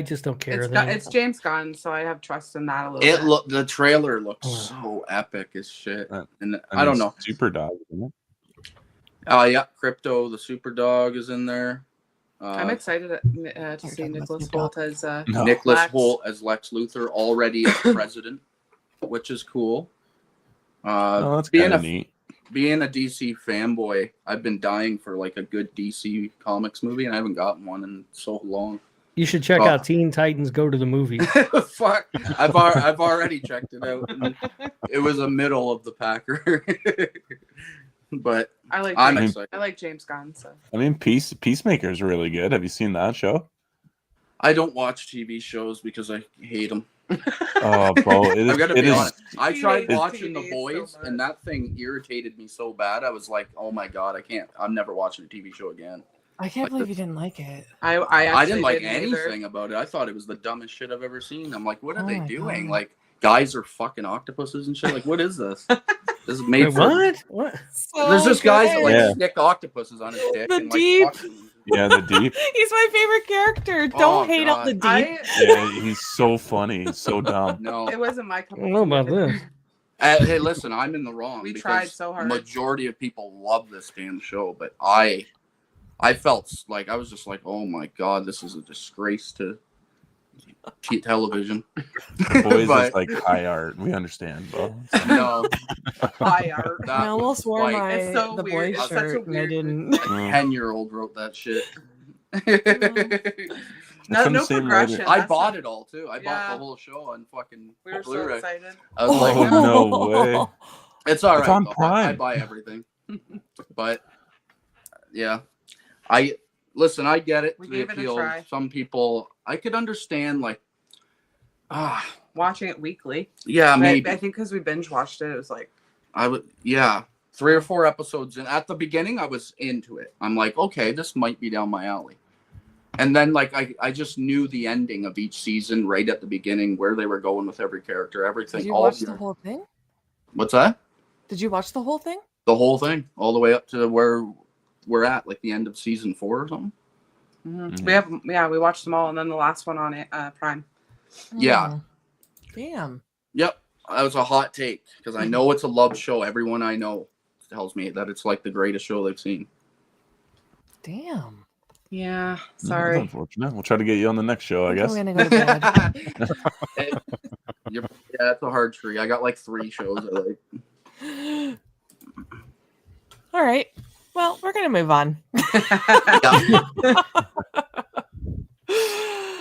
S6: just don't care.
S5: It's James Gunn, so I have trust in that a little bit.
S4: The trailer looks so epic as shit, and I don't know.
S2: Super Dog, isn't it?
S4: Yeah, Crypto, the Super Dog is in there.
S5: I'm excited to see Nicholas Hoult as
S4: Hoult as Lex Luthor, already as president, which is cool.
S2: That's kind of neat.
S4: Being a DC fanboy, I've been dying for like a good DC Comics movie, and I haven't gotten one in so long.
S6: You should check out Teen Titans Go to the Movie.
S4: Fuck, I've already checked it out. It was a middle of the packer, but
S5: I'm excited. I like James Gunn. So
S2: I mean, Peacemaker is really good. Have you seen that show?
S4: I don't watch TV shows because I hate them.
S2: Oh, Beau,
S4: I've got to be honest. I tried watching The Boys, and that thing irritated me so bad. I was like, "Oh my god, I can't! I'm never watching a TV show again."
S1: I can't believe you didn't like it.
S5: I
S4: didn't like
S5: anything
S4: anything about it. I thought it was the dumbest shit I've ever seen. I'm like, "What are they doing? God. Like, guys are fucking octopuses and shit. Like, what is this? This is made for
S6: what?
S1: So
S4: there's just guys that like stick octopuses on his dick.
S1: The
S4: and,
S1: Deep.
S4: Like,
S2: yeah, the Deep.
S1: He's my favorite character. Don't hate on the Deep.
S2: Yeah, he's so funny. He's so dumb.
S4: No,
S5: it wasn't my cup of tea.
S6: I don't know about this.
S4: Hey, listen, I'm in the wrong.
S5: We tried so hard.
S4: Majority of people love this damn show, but I felt like I was just like, oh my god, this is a disgrace to television.
S2: The Boys is like high art. We understand, bro.
S4: No,
S5: high art.
S1: I almost wore
S5: it's so
S1: the
S5: weird.
S1: Boys
S5: It's such a
S1: shirt and I
S5: weird.
S1: didn't.
S4: 10-year-old wrote that shit.
S5: No progression.
S4: I bought it all too. I bought the whole show on fucking
S5: We were so
S4: Blu-ray.
S5: excited.
S4: I was like,
S2: no way.
S4: It's all right.
S2: It's on
S4: though.
S2: Prime.
S4: I buy everything. But yeah, I get it.
S5: We
S4: The
S5: gave it a
S4: appeal.
S5: try.
S4: Some people, I could understand like
S5: watching it weekly.
S4: Yeah, maybe.
S5: I think because we binge watched it, it was like
S4: I would. Yeah, 3 or 4 episodes, and at the beginning, I was into it. I'm like, okay, this might be down my alley. And then, like, I just knew the ending of each season right at the beginning, where they were going with every character, everything.
S1: Did you watch the whole thing?
S4: What's that?
S1: Did you watch the whole thing?
S4: The whole thing, all the way up to where we're at, like the end of season 4 or something.
S5: we watched them all, and then the last one on Prime.
S4: Yeah.
S1: Damn.
S4: Yep. That was a hot take because I know it's a love show. Everyone I know tells me that it's like the greatest show they've seen.
S1: Damn.
S5: Yeah.
S2: That's
S5: Sorry.
S2: unfortunate. We'll try to get you on the next show, I guess.
S1: I'm gonna go to bed.
S4: Yeah, it's a hard tree. I got like 3 shows I like.
S1: All right. Well, we're gonna move on.
S4: Yeah.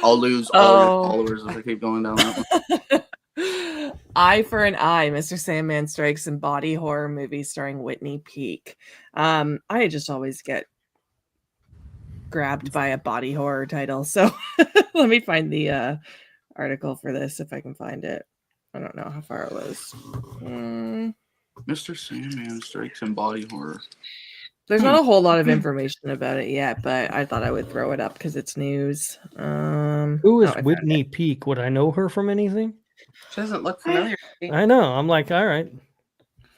S4: I'll lose all your followers if I keep going down that one.
S1: Eye for an Eye, Mr. Sandman Strikes, and body horror movie starring Whitney Peak. I just always get grabbed by a body horror title, so let me find the article for this if I can find it. I don't know how far it was.
S4: Mr. Sandman Strikes and body horror.
S1: There's not a whole lot of information about it yet, but I thought I would throw it up because it's news.
S6: Who is Whitney Peak? Would I know her from anything?
S5: She doesn't look familiar.
S6: I know. I'm like, all right.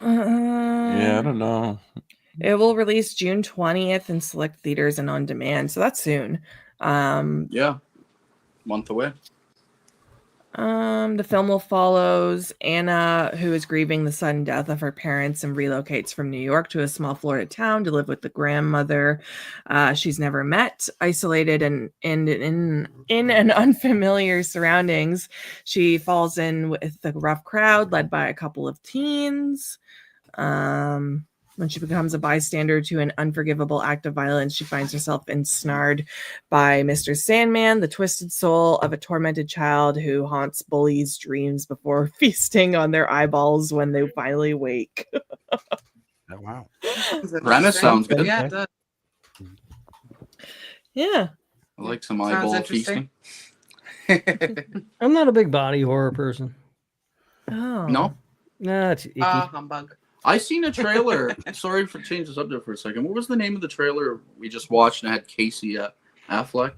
S2: Yeah, I don't know.
S1: It will release June 20th in select theaters and on demand, so that's soon.
S4: Yeah, month away.
S1: The film will follows Anna, who is grieving the sudden death of her parents and relocates from New York to a small Florida town to live with the grandmother she's never met. Isolated and in an unfamiliar surroundings, she falls in with a rough crowd led by a couple of teens. When she becomes a bystander to an unforgivable act of violence, she finds herself ensnared by Mr. Sandman, the twisted soul of a tormented child who haunts bullies' dreams before feasting on their eyeballs when they finally wake.
S3: Oh, wow.
S4: Premise sounds good.
S5: Yeah, it does.
S1: Yeah.
S4: I like some
S5: Sounds
S4: eyeball
S5: interesting.
S4: feasting.
S6: I'm not a big body horror person.
S1: Oh.
S4: No?
S6: Nah, it's icky.
S5: Humbug.
S4: I seen a trailer. Sorry for changing the subject for a second. What was the name of the trailer we just watched and it had Casey Affleck?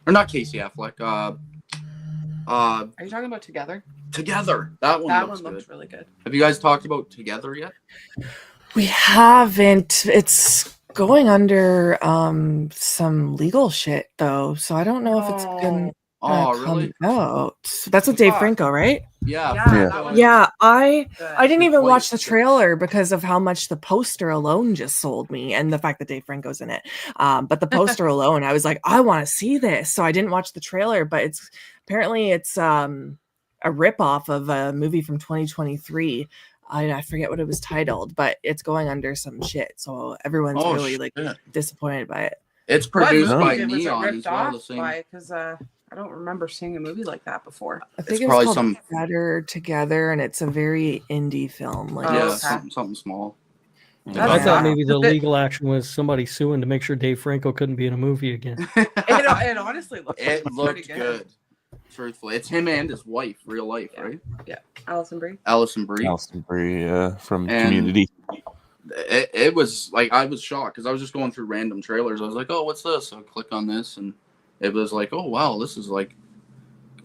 S4: Or not Casey Affleck.
S5: Are you talking about Together?
S4: Together. That one looks
S5: looks
S4: good.
S5: really good.
S4: Have you guys talked about Together yet?
S1: We haven't. It's going under some legal shit though, so I don't know if it's gonna
S4: really?
S1: come out. That's with Dave Franco, right?
S4: Yeah.
S5: That one.
S1: Yeah, I didn't even
S4: Quite
S1: watch the
S4: good.
S1: trailer because of how much the poster alone just sold me, and the fact that Dave Franco's in it. But the poster alone, I was like, I want to see this. So I didn't watch the trailer, but it's apparently a ripoff of a movie from 2023. I forget what it was titled, but it's going under some shit. So everyone's really like disappointed by it.
S4: It's produced
S5: What
S4: by
S5: movie was it
S4: Neon
S5: ripped
S4: as well. The
S5: off
S4: same.
S5: by? Because I don't remember seeing a movie like that before.
S1: I think
S4: It's
S1: it's
S4: probably
S1: called
S4: some-
S1: Better Together, and it's a very indie film. Like
S5: Oh,
S4: Yeah,
S5: okay.
S4: something small.
S6: I
S5: That's
S6: thought
S5: not-
S6: maybe the
S5: But-
S6: legal action was somebody suing to make sure Dave Franco couldn't be in a movie again.
S5: It honestly looked
S4: It
S5: pretty
S4: looked good. Truthfully, it's him and his wife, real life, right?
S5: Alison Brie.
S4: Allison Brie.
S2: Alison Brie from
S4: And-
S2: Community.
S4: It was like I was shocked because I was just going through random trailers. I was like, "Oh, what's this?" So I click on this, and it was like, "Oh wow, this is like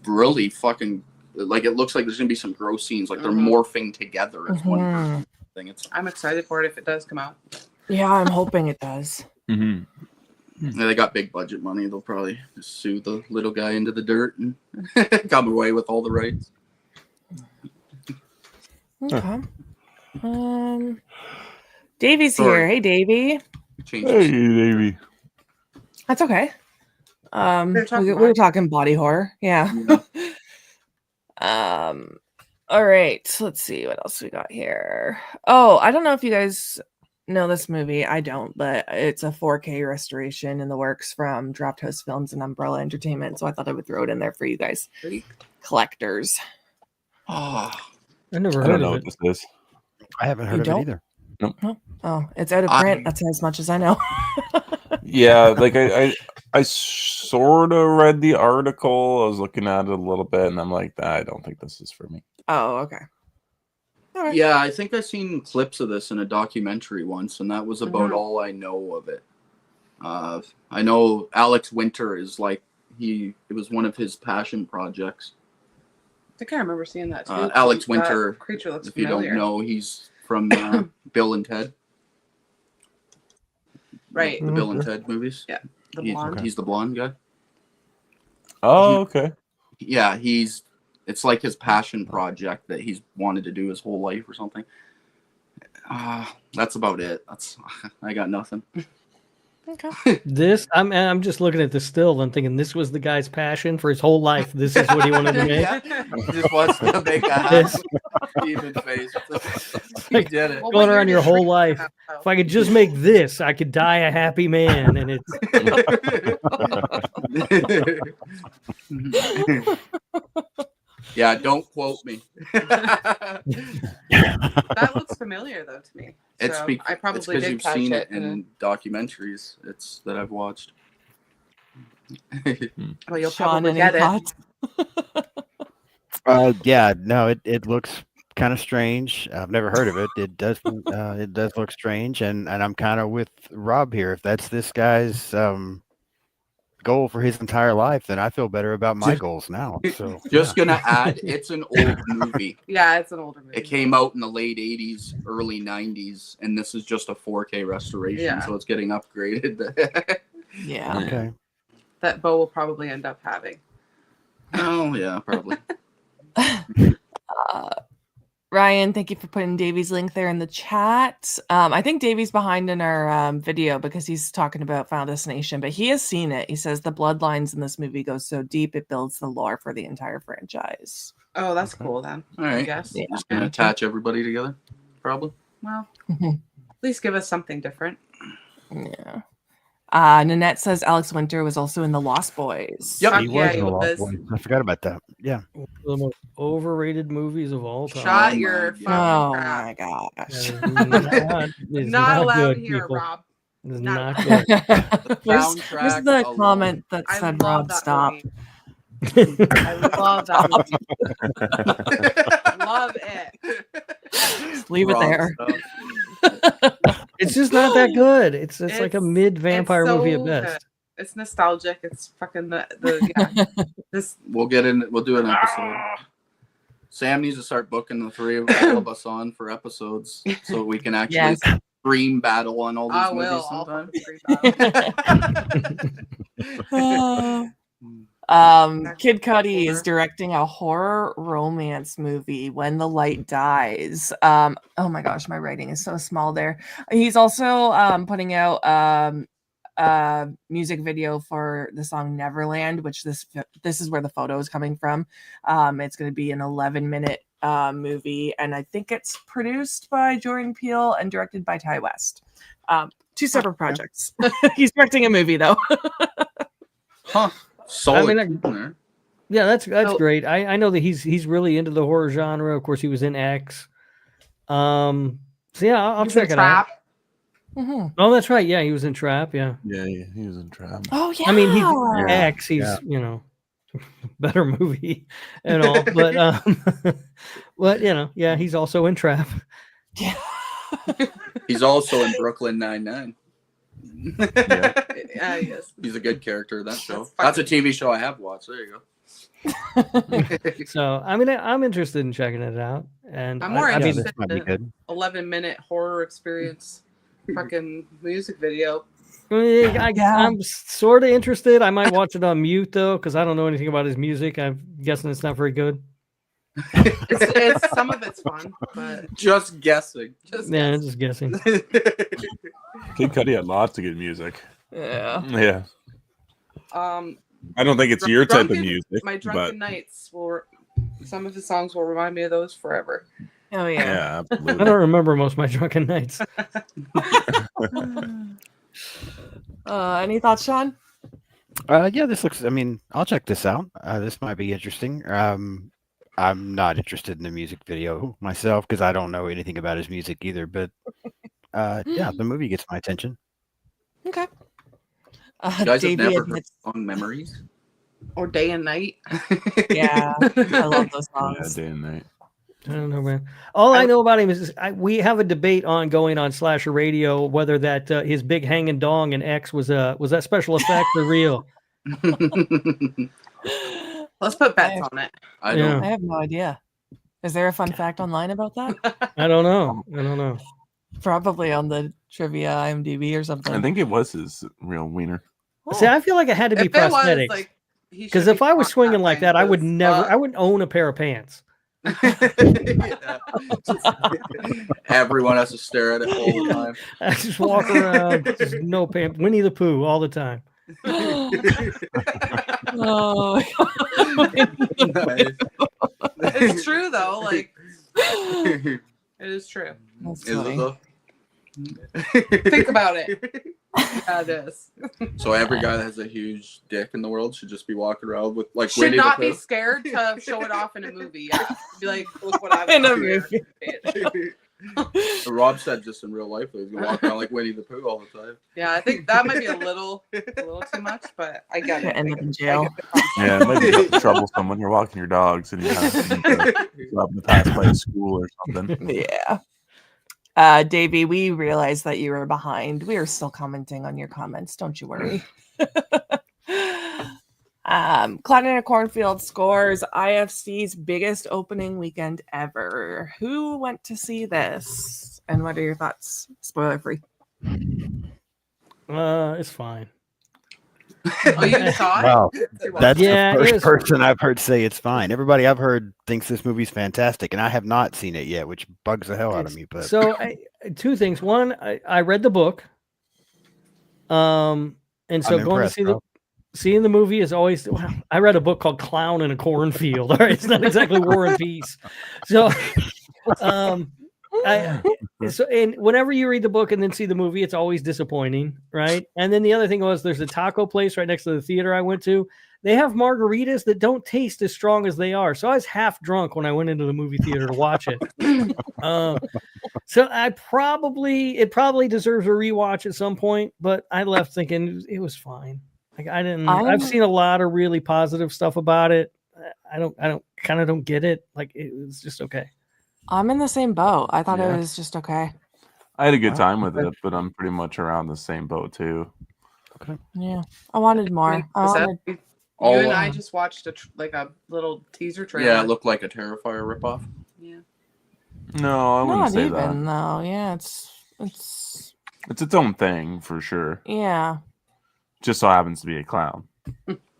S4: really fucking like it looks like there's gonna be some gross scenes. Like they're morphing together as one
S1: Mhm.
S4: thing." It's
S5: I'm excited for it if it does come out.
S1: Yeah, I'm hoping it does.
S2: Mm-hmm.
S4: they got big budget money. They'll probably just sue the little guy into the dirt and come away with all the rights.
S1: Okay. Davey's
S4: Sorry.
S1: here. Hey, Davey.
S4: Change
S2: Hey,
S4: it.
S2: baby.
S1: That's okay.
S5: We're talking
S1: We were
S5: body-
S1: talking body horror. Yeah.
S4: Yeah.
S1: All right. Let's see what else we got here. Oh, I don't know if you guys know this movie. I don't, but it's a 4K restoration in the works from Draft House Films and Umbrella Entertainment. So I thought I would throw it in there for you guys, collectors.
S4: Oh,
S6: I never
S2: I don't
S6: heard
S2: know
S6: of
S2: what
S6: it.
S2: this is.
S3: I haven't heard of
S1: don't?
S3: it either.
S1: Oh, it's out of
S4: I-
S1: print. That's as much as I know.
S2: Yeah, like I sort of read the article. I was looking at it a little bit, and I'm like, I don't think this is for me.
S1: Oh, okay. All right.
S4: Yeah, I think I've seen clips of this in a documentary once, and that was about all I know of it. I know Alex Winter is like it was one of his passion projects.
S5: I think I remember seeing that too.
S4: Alex Winter,
S5: creature looks
S4: if
S5: familiar.
S4: you don't know, he's from Bill and Ted.
S5: Right.
S4: The Bill and Ted movies.
S5: Yeah. The blonde.
S4: He's the blonde guy.
S2: Oh, okay.
S4: Yeah, it's like his passion project that he's wanted to do his whole life or something. That's about it. I got nothing.
S1: Okay.
S6: I'm just looking at this still and thinking this was the guy's passion for his whole life. This is what he wanted to make.
S4: Yeah. Just wants to make a happy even face. He did it.
S5: Well,
S6: Going
S5: what
S6: around
S5: year
S6: your
S5: did
S6: whole
S5: Freak
S6: life.
S5: come out,
S6: If I could just make this, I could die a happy man. And it's
S4: Yeah, don't quote me.
S5: That looks familiar though to me. So I probably
S4: because
S5: did
S4: you've
S5: catch
S4: seen
S5: it
S4: it in documentaries. It's that I've watched.
S5: Well, you'll
S1: Sean,
S5: probably
S1: any
S5: get it.
S1: thoughts?
S3: Yeah, no, it looks kind of strange. I've never heard of it. It does look strange, and I'm kind of with Rob here. If that's this guy's goal for his entire life, then I feel better about my goals now. So
S4: Just gonna add, it's an old movie.
S5: Yeah, it's an older movie.
S4: It came out in the late 80s, early 90s, and this is just a 4K restoration,
S5: Yeah.
S4: so it's getting upgraded.
S1: Yeah.
S3: okay.
S5: That Beau will probably end up having.
S4: Oh, yeah, probably.
S1: Ryan, thank you for putting Davey's link there in the chat. I think Davey's behind in our video because he's talking about Final Destination, but he has seen it. He says the bloodlines in this movie go so deep it builds the lore for the entire franchise.
S5: Oh, that's cool then.
S4: All right.
S5: I guess.
S1: Yeah.
S4: Just gonna attach everybody together, probably.
S5: Well, at least give us something different.
S1: Yeah. Nanette says Alex Winter was also in The Lost Boys.
S4: Yep.
S3: He
S5: Yeah,
S3: was
S5: he
S3: in the Lost
S5: was.
S3: Boys. I forgot about that. Yeah.
S6: one of the most overrated movies of all time.
S5: Shot
S4: Oh
S5: your
S4: my
S5: fucking
S1: Oh
S5: crap.
S1: my gosh.
S6: It's
S5: Not allowed
S6: good,
S5: here,
S6: people.
S5: Rob.
S6: It's
S5: Not
S6: not good.
S1: Where's
S4: Soundtrack
S1: the
S4: alone.
S1: comment that
S5: I
S1: said
S5: love
S1: Rob
S5: that
S1: stop?
S5: movie. I love that movie. Love it.
S1: Leave it
S4: Wrong
S1: there.
S4: stuff.
S6: It's just not that good. It's like a
S5: It's-
S6: mid vampire
S5: it's
S6: movie at
S5: so
S6: best.
S5: It's nostalgic. It's fucking the this.
S4: We'll do an episode. Sam needs to start booking the three of us on for episodes so we can actually
S1: Yes.
S4: stream battle on all these
S5: I
S4: movies
S5: will. I'll
S4: sometime.
S5: fucking scream out.
S1: Kid Cudi is directing a horror romance movie, When the Light Dies. Oh my gosh, my writing is so small there. He's also putting out music video for the song Neverland, which this is where the photo is coming from. It's going to be an 11-minute movie, and I think it's produced by Jordan Peele and directed by Ty West. Two separate projects. He's directing a movie though.
S4: Huh. Solid.
S6: I mean,
S4: there.
S6: Yeah, that's
S5: So-
S6: great. I know that he's really into the horror genre. Of course, he was in X. So yeah, I'll
S5: He's in
S6: check it out.
S5: Trap.
S1: Mhm.
S6: Oh, that's right. Yeah, he was in Trap. Yeah.
S2: Yeah, he was in Trap.
S1: Oh yeah.
S6: I mean, he's
S3: Yeah.
S6: X. He's better movie and all, but but yeah, he's also in Trap.
S1: Yeah.
S4: He's also in Brooklyn Nine-Nine.
S5: Yes.
S4: He's a good character in that show.
S5: That's
S4: That's a TV show I have watched. There you go.
S6: So I mean, I'm interested in checking it out, and
S5: I'm more
S6: I mean,
S3: This
S5: interested.
S3: might be good.
S5: 11-minute horror experience. Fucking music video.
S6: I'm sort of interested. I might watch it on mute though, because I don't know anything about his music. I'm guessing it's not very good.
S5: It's some of it's fun, but
S4: Just guessing.
S5: just
S6: Yeah,
S5: guess.
S6: just guessing.
S2: Kid Cudi had lots of good music.
S1: Yeah.
S2: Yeah.
S4: Mm-hmm.
S2: I don't think it's your type of
S5: Drunken-
S2: music,
S5: My
S2: but
S5: drunken nights will. Some of his songs will remind me of those forever.
S1: Oh yeah.
S2: yeah,
S6: I
S2: absolutely.
S6: don't remember most of my drunken nights.
S1: Any thoughts, Sean?
S3: Yeah, this looks. I mean, I'll check this out. This might be interesting. I'm not interested in the music video myself because I don't know anything about his music either. But yeah, the movie gets my attention.
S1: Okay.
S4: You guys have
S1: Davey
S4: never heard
S1: admits,
S4: the song Memories?
S5: Or Day and Night.
S1: yeah, I love those
S2: Yeah,
S1: songs.
S2: day and night.
S6: I don't know, man. All I know about him is we have a debate ongoing on Slasher Radio whether that his big hanging dong and X was that special effect or real.
S5: Let's put bets on it.
S4: I
S1: I
S4: don't.
S1: have no idea. Is there a fun fact online about that?
S6: I don't know.
S1: Probably on the trivia IMDb or something.
S2: I think it was his real wiener.
S6: See, I feel like it had to be
S5: If it was,
S6: prosthetics.
S5: like, he
S6: Because
S5: should
S6: if
S5: be
S6: I was
S5: on
S6: swinging like
S5: thing,
S6: that, I would
S5: 'cause,
S6: never. I wouldn't own a pair of pants.
S5: Yeah.
S4: Everyone has to stare at it all the time.
S6: I just walk around, just no pants. Winnie the Pooh all the time.
S1: Oh,
S4: Nice.
S5: It's true though. Like it is true.
S1: that's
S4: Is it
S1: funny.
S4: though?
S5: Think about it. Yeah, it is.
S4: So every guy that has a huge dick in the world should just be walking around with like
S5: Should
S4: Winnie
S5: not
S4: the
S5: be scared to show it off in a movie. Yeah. Be like, look what I've
S1: In a
S5: got here,
S1: movie.
S5: bitch.
S4: Pooh. Rob said just in real life that he's gonna walk around like Winnie the Pooh all the time.
S5: Yeah, I think that might be a little too much, but I get it.
S1: End up in jail.
S2: Yeah, it might be troublesome when you're walking your dogs and you have to pass by a school or something.
S1: Yeah. Davey, we realized that you were behind. We are still commenting on your comments. Don't you worry. Cloud in a Cornfield scores IFC's biggest opening weekend ever. Who went to see this? And what are your thoughts? Spoiler free.
S6: It's fine.
S5: Oh, you saw it?
S3: Wow, that's
S6: Yeah,
S3: the
S6: it
S3: first
S6: was-
S3: person I've heard say it's fine. Everybody I've heard thinks this movie's fantastic, and I have not seen it yet, which bugs the hell out of me. But
S6: So two things. One, I read the book. And so
S3: I'm
S6: going to
S3: impressed,
S6: see
S3: bro.
S6: seeing the movie is always. Well, I read a book called Clown in a Cornfield. All right, it's not exactly War and Peace. So, and whenever you read the book and then see the movie, it's always disappointing, right? And then the other thing was there's a taco place right next to the theater I went to. They have margaritas that don't taste as strong as they are. So I was half drunk when I went into the movie theater to watch it. So it probably deserves a rewatch at some point, but I left thinking it was fine. Like I've seen a lot of really positive stuff about it. I don't get it. Like it was just okay.
S1: I'm in the same boat. I thought
S2: Yeah.
S1: it was just okay.
S2: I had a good time with it, but I'm pretty much around the same boat too.
S1: Yeah. I wanted more. I wanted
S5: You
S4: All
S5: and I just watched a little teaser trailer.
S4: yeah, it looked like a Terrifier ripoff.
S5: Yeah.
S2: No, I wouldn't
S1: not
S2: say
S1: even
S2: that.
S1: though. Yeah, it's
S2: It's its own thing for sure.
S1: yeah.
S2: Just so happens to be a clown.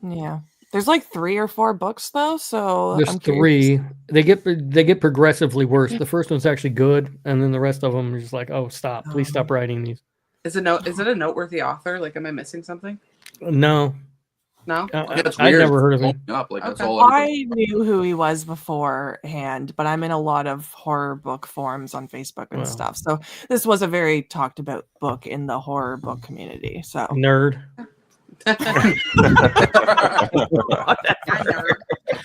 S1: Yeah. There's like 3 or 4 books though, so
S6: There's
S1: I'm curious.
S6: 3. They get progressively worse. The first one's actually good, and then the rest of them are just like, oh, stop! Please stop writing these.
S5: Is it a noteworthy author? Like, am I missing something?
S6: No,
S5: No.
S4: Yeah, it's
S6: I've
S4: weird.
S6: never heard of him.
S4: Opening Up. Like that's
S5: Okay.
S4: all I
S1: I knew who he was beforehand, but I'm in a lot of horror book forums on Facebook and
S6: Wow.
S1: stuff. So this was a very talked about book in the horror book community. So
S6: Nerd.
S5: I know.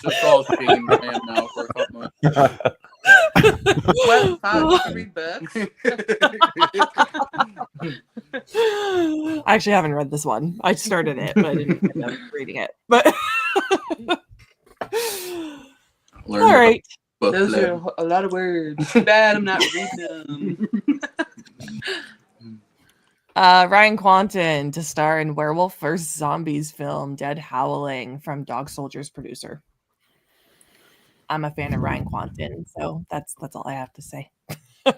S4: just all shame man now for a couple months.
S5: Well, I read books.
S1: I actually haven't read this one. I started it, but I didn't end up reading it. But
S4: Learn
S1: all right.
S4: book
S5: Those
S4: club.
S5: are a lot of words. Too bad I'm not reading them.
S1: Ryan Quanten to star in Werewolf vs. Zombies film Dead Howling from Dog Soldier's producer. I'm a fan of Ryan Quanten, so that's all I have to say.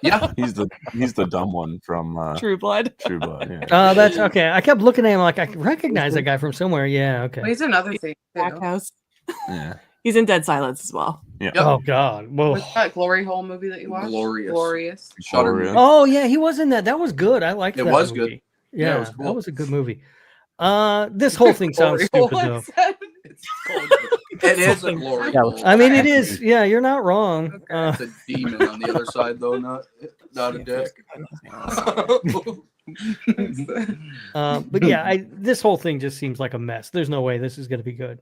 S4: Yeah,
S2: He's the dumb one from
S1: True Blood.
S2: True Blood. Yeah.
S6: That's okay. I kept looking at him like I recognize that guy from somewhere. Yeah, okay.
S5: Well, he's another thing.
S1: Back
S5: Too.
S1: House.
S2: Yeah.
S1: He's in Dead Silence as well.
S4: Yep.
S6: Oh God. Whoa.
S5: What's that Glory Hole movie that you watched?
S4: Glorious.
S5: Glorious.
S4: Shutter
S2: Glorious.
S4: movie.
S6: Oh yeah, he was in that. That was good. I liked
S4: It
S6: that
S4: was
S6: movie.
S4: good.
S6: Yeah,
S4: Yeah, it was cool.
S6: that was a good movie. This whole thing sounds
S5: Glory
S6: stupid
S5: Hole,
S6: though.
S5: I said.
S4: It's called, it is a glory
S3: Yeah,
S4: hole.
S6: I mean, it is. Yeah, you're not wrong.
S4: It's a demon on the other side, though, not a dick.
S6: But yeah, this whole thing just seems like a mess. There's no way this is going to be good.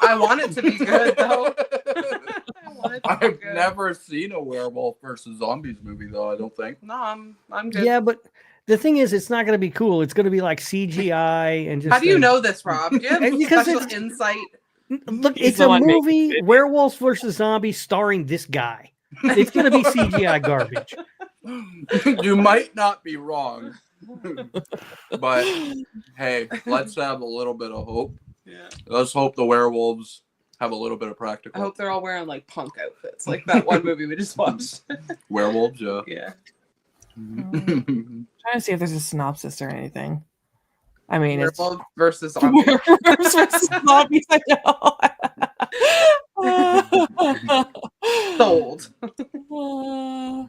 S5: I want it to be good though. I want it to be
S4: I've
S5: good.
S4: never seen a werewolf versus zombies movie, though. I don't think.
S5: No, I'm good.
S6: Yeah, but the thing is, it's not going to be cool. It's going to be like CGI and just.
S5: How do you know this, Rob? Do you have
S6: Because
S5: special
S6: it's-
S5: insight?
S6: Look,
S1: He's
S6: it's
S1: the
S6: a
S1: one making
S6: movie,
S1: it.
S6: Werewolves versus Zombies, starring this guy. It's going to be CGI garbage.
S4: You might not be wrong. But hey, let's have a little bit of hope.
S5: Yeah.
S4: Let's hope the werewolves have a little bit of
S5: I
S4: practical.
S5: hope they're all wearing like punk outfits, like that one movie we just watched.
S4: Werewolves, yeah.
S5: Yeah.
S1: Trying to see if there's a synopsis or anything. I mean, it's
S5: Werewolf versus zombie.
S1: werewolves versus zombies. I know.
S5: Sold.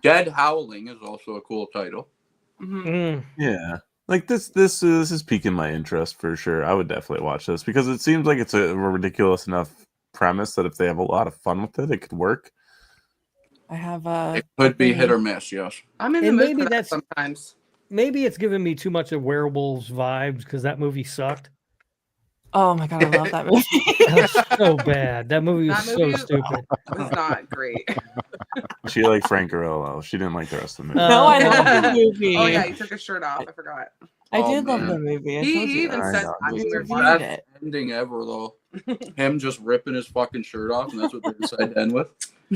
S4: Dead Howling is also a cool title.
S5: Mhm.
S6: Mm.
S2: Yeah. Like this is piquing my interest for sure. I would definitely watch this because it seems like it's a ridiculous enough premise that if they have a lot of fun with it, it could work.
S1: I have
S4: It could be hit or miss, yes.
S5: I'm in the
S6: And
S5: mood
S6: maybe
S5: for that
S6: that's-
S5: sometimes.
S6: Maybe it's giving me too much of werewolves vibes because that movie sucked.
S1: Oh my god, I love that movie.
S6: That was so bad. That movie was
S5: That movie
S6: so stupid.
S5: was not great.
S2: She liked Frank Grillo. She didn't like the rest of the movie.
S1: No, I love
S5: Yeah.
S1: the movie.
S5: Oh yeah, he took his shirt off. I forgot.
S1: I
S4: Oh,
S1: did love
S4: man.
S1: the movie. I
S5: He
S1: told you
S5: even
S1: that.
S2: I
S5: said
S2: know.
S5: that when we were
S1: Reviewed
S5: watching
S1: it.
S4: Best ending ever, though. Him just ripping his fucking shirt off, and that's what they decided to end with.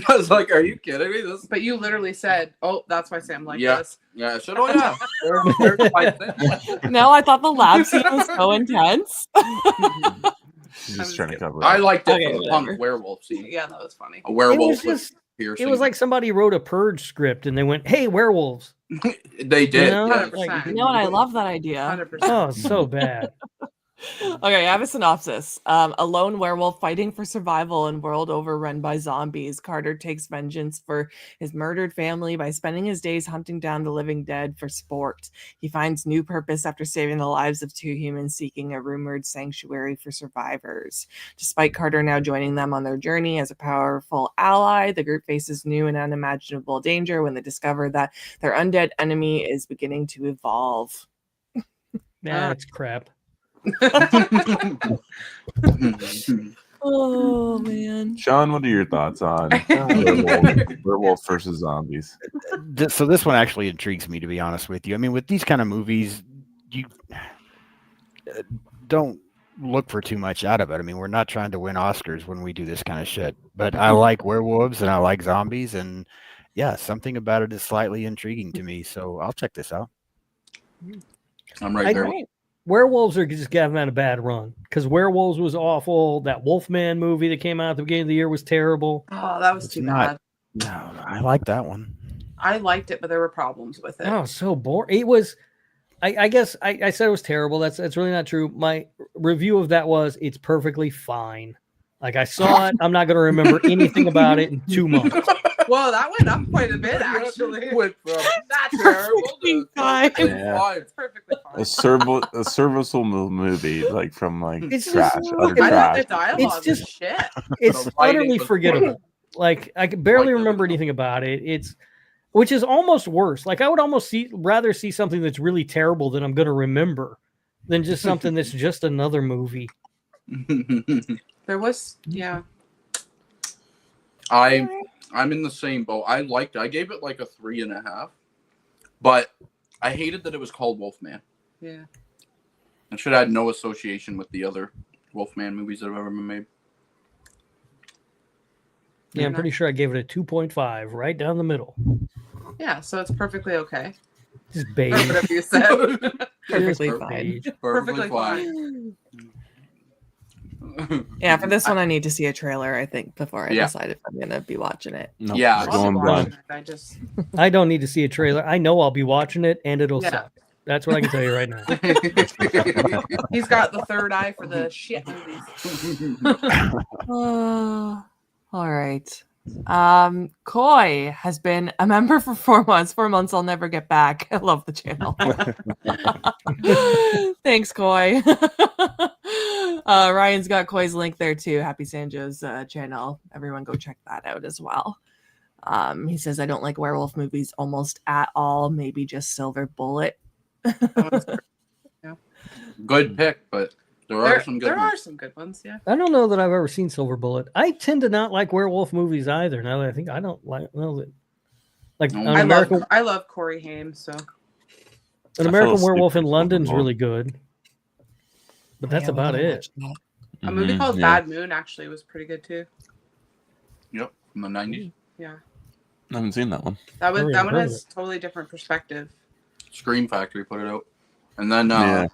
S4: I was like, "Are you kidding me?" This,
S5: But you literally said, "Oh, that's why Sam liked
S4: Yeah.
S5: this."
S4: yeah, I said, "Oh yeah." There's my thing.
S1: No, I thought the lab scene was so intense.
S2: She's
S5: I'm
S2: just trying to
S5: just
S2: cover
S4: I
S2: it.
S4: liked it
S1: Okay,
S4: for the
S1: whatever.
S4: punk werewolf scene.
S5: Yeah, that was funny.
S4: A werewolf
S6: It
S4: with
S6: was
S4: piercing.
S6: It was like somebody wrote a Purge script and they went, "Hey, werewolves."
S4: they did.
S6: You know,
S4: yeah.
S6: like-
S1: You know what? I love that idea.
S5: 100%.
S6: Oh, so bad.
S1: Okay, I have a synopsis. A lone werewolf fighting for survival in a world overrun by zombies. Carter takes vengeance for his murdered family by spending his days hunting down the living dead for sport. He finds new purpose after saving the lives of two humans seeking a rumored sanctuary for survivors. Despite Carter now joining them on their journey as a powerful ally, the group faces new and unimaginable danger when they discover that their undead enemy is beginning to evolve.
S6: That's crap.
S1: Oh man.
S2: Sean, what are your thoughts on werewolf versus zombies?
S3: So this one actually intrigues me, to be honest with you. I mean, with these kind of movies, you don't look for too much out of it. I mean, we're not trying to win Oscars when we do this kind of shit. But I like werewolves and I like zombies, and yeah, something about it is slightly intriguing to me. So I'll check this out.
S4: I'm right there.
S6: Werewolves are just having a bad run because Werewolves was awful. That Wolfman movie that came out at the beginning of the year was terrible.
S5: Oh, that was
S3: It's
S5: too
S3: not-
S5: bad.
S3: No, I like that one.
S5: I liked it, but there were problems with it.
S6: Oh, so boring. It was. I guess I said it was terrible. That's really not true. My review of that was it's perfectly fine. Like I saw it. I'm not going to remember anything about it in 2 months.
S5: Well, that went up quite a bit, actually.
S4: Went from
S5: That's
S4: terrible
S1: Perfectly
S4: to
S1: fine.
S2: Yeah.
S4: fine.
S5: It's perfectly fine.
S2: A serviceable movie, like from like
S6: It's just-
S2: trash, utter
S5: I
S2: trash.
S5: think the dialogue
S6: It's
S5: was
S6: just-
S5: shit.
S6: It's
S4: The writing
S6: utterly
S4: was
S6: forgettable. Like I could barely remember anything about it. It's which is almost worse. Like I would almost rather see something that's really terrible that I'm going to remember than just something that's just another movie.
S5: There was, yeah.
S4: I'm in the same boat. I liked it. I gave it like a 3.5, but I hated that it was called Wolfman.
S5: Yeah.
S4: It should have had no association with the other Wolfman movies that have ever been made.
S6: Yeah, I'm pretty sure I gave it a 2.5, right down the middle.
S5: Yeah, so it's perfectly okay.
S6: Just
S5: Or
S6: beige.
S5: whatever you said.
S1: Perfectly
S6: Just
S1: fine.
S6: beige.
S5: Perfectly fine.
S1: Yeah, for this one, I need to see a trailer, I think, before I
S4: Yeah.
S1: decide if I'm going to be watching it.
S2: No,
S4: Yeah,
S2: we're
S5: I'll
S2: going
S5: be
S2: blind.
S5: watching it. I just
S6: I don't need to see a trailer. I know I'll be watching it and it'll
S5: Yeah.
S6: suck. That's what I can tell you right now.
S5: he's got the third eye for the shit movies.
S1: All right. Koi has been a member for 4 months. 4 months I'll never get back. I love the channel. Thanks, Koi. Ryan's got Koi's link there too. Happy Sanjo's channel. Everyone go check that out as well. He says, I don't like werewolf movies almost at all. Maybe just Silver Bullet.
S4: Good pick, but there are some good
S5: There
S4: ones.
S5: are some good ones, yeah.
S6: I don't know that I've ever seen Silver Bullet. I tend to not like werewolf movies either. Now that I think I don't like know that. Like
S4: No.
S6: on American,
S5: I love Corey Haim, so
S6: An
S2: I
S6: American
S2: fell asleep
S6: Werewolf in
S2: for so
S6: London's
S2: long.
S6: really good, but that's
S1: Yeah, we
S6: about
S1: gotta
S6: it.
S1: watch that.
S5: A movie
S2: Mhm,
S5: called
S2: yeah.
S5: Bad Moon actually was pretty good too.
S4: Yep, from the 90s.
S5: Yeah,
S2: I haven't seen that one.
S5: that
S6: Never
S5: one
S6: even heard of
S5: has totally different perspective.
S4: Scream Factory put it out. And then
S2: Yeah.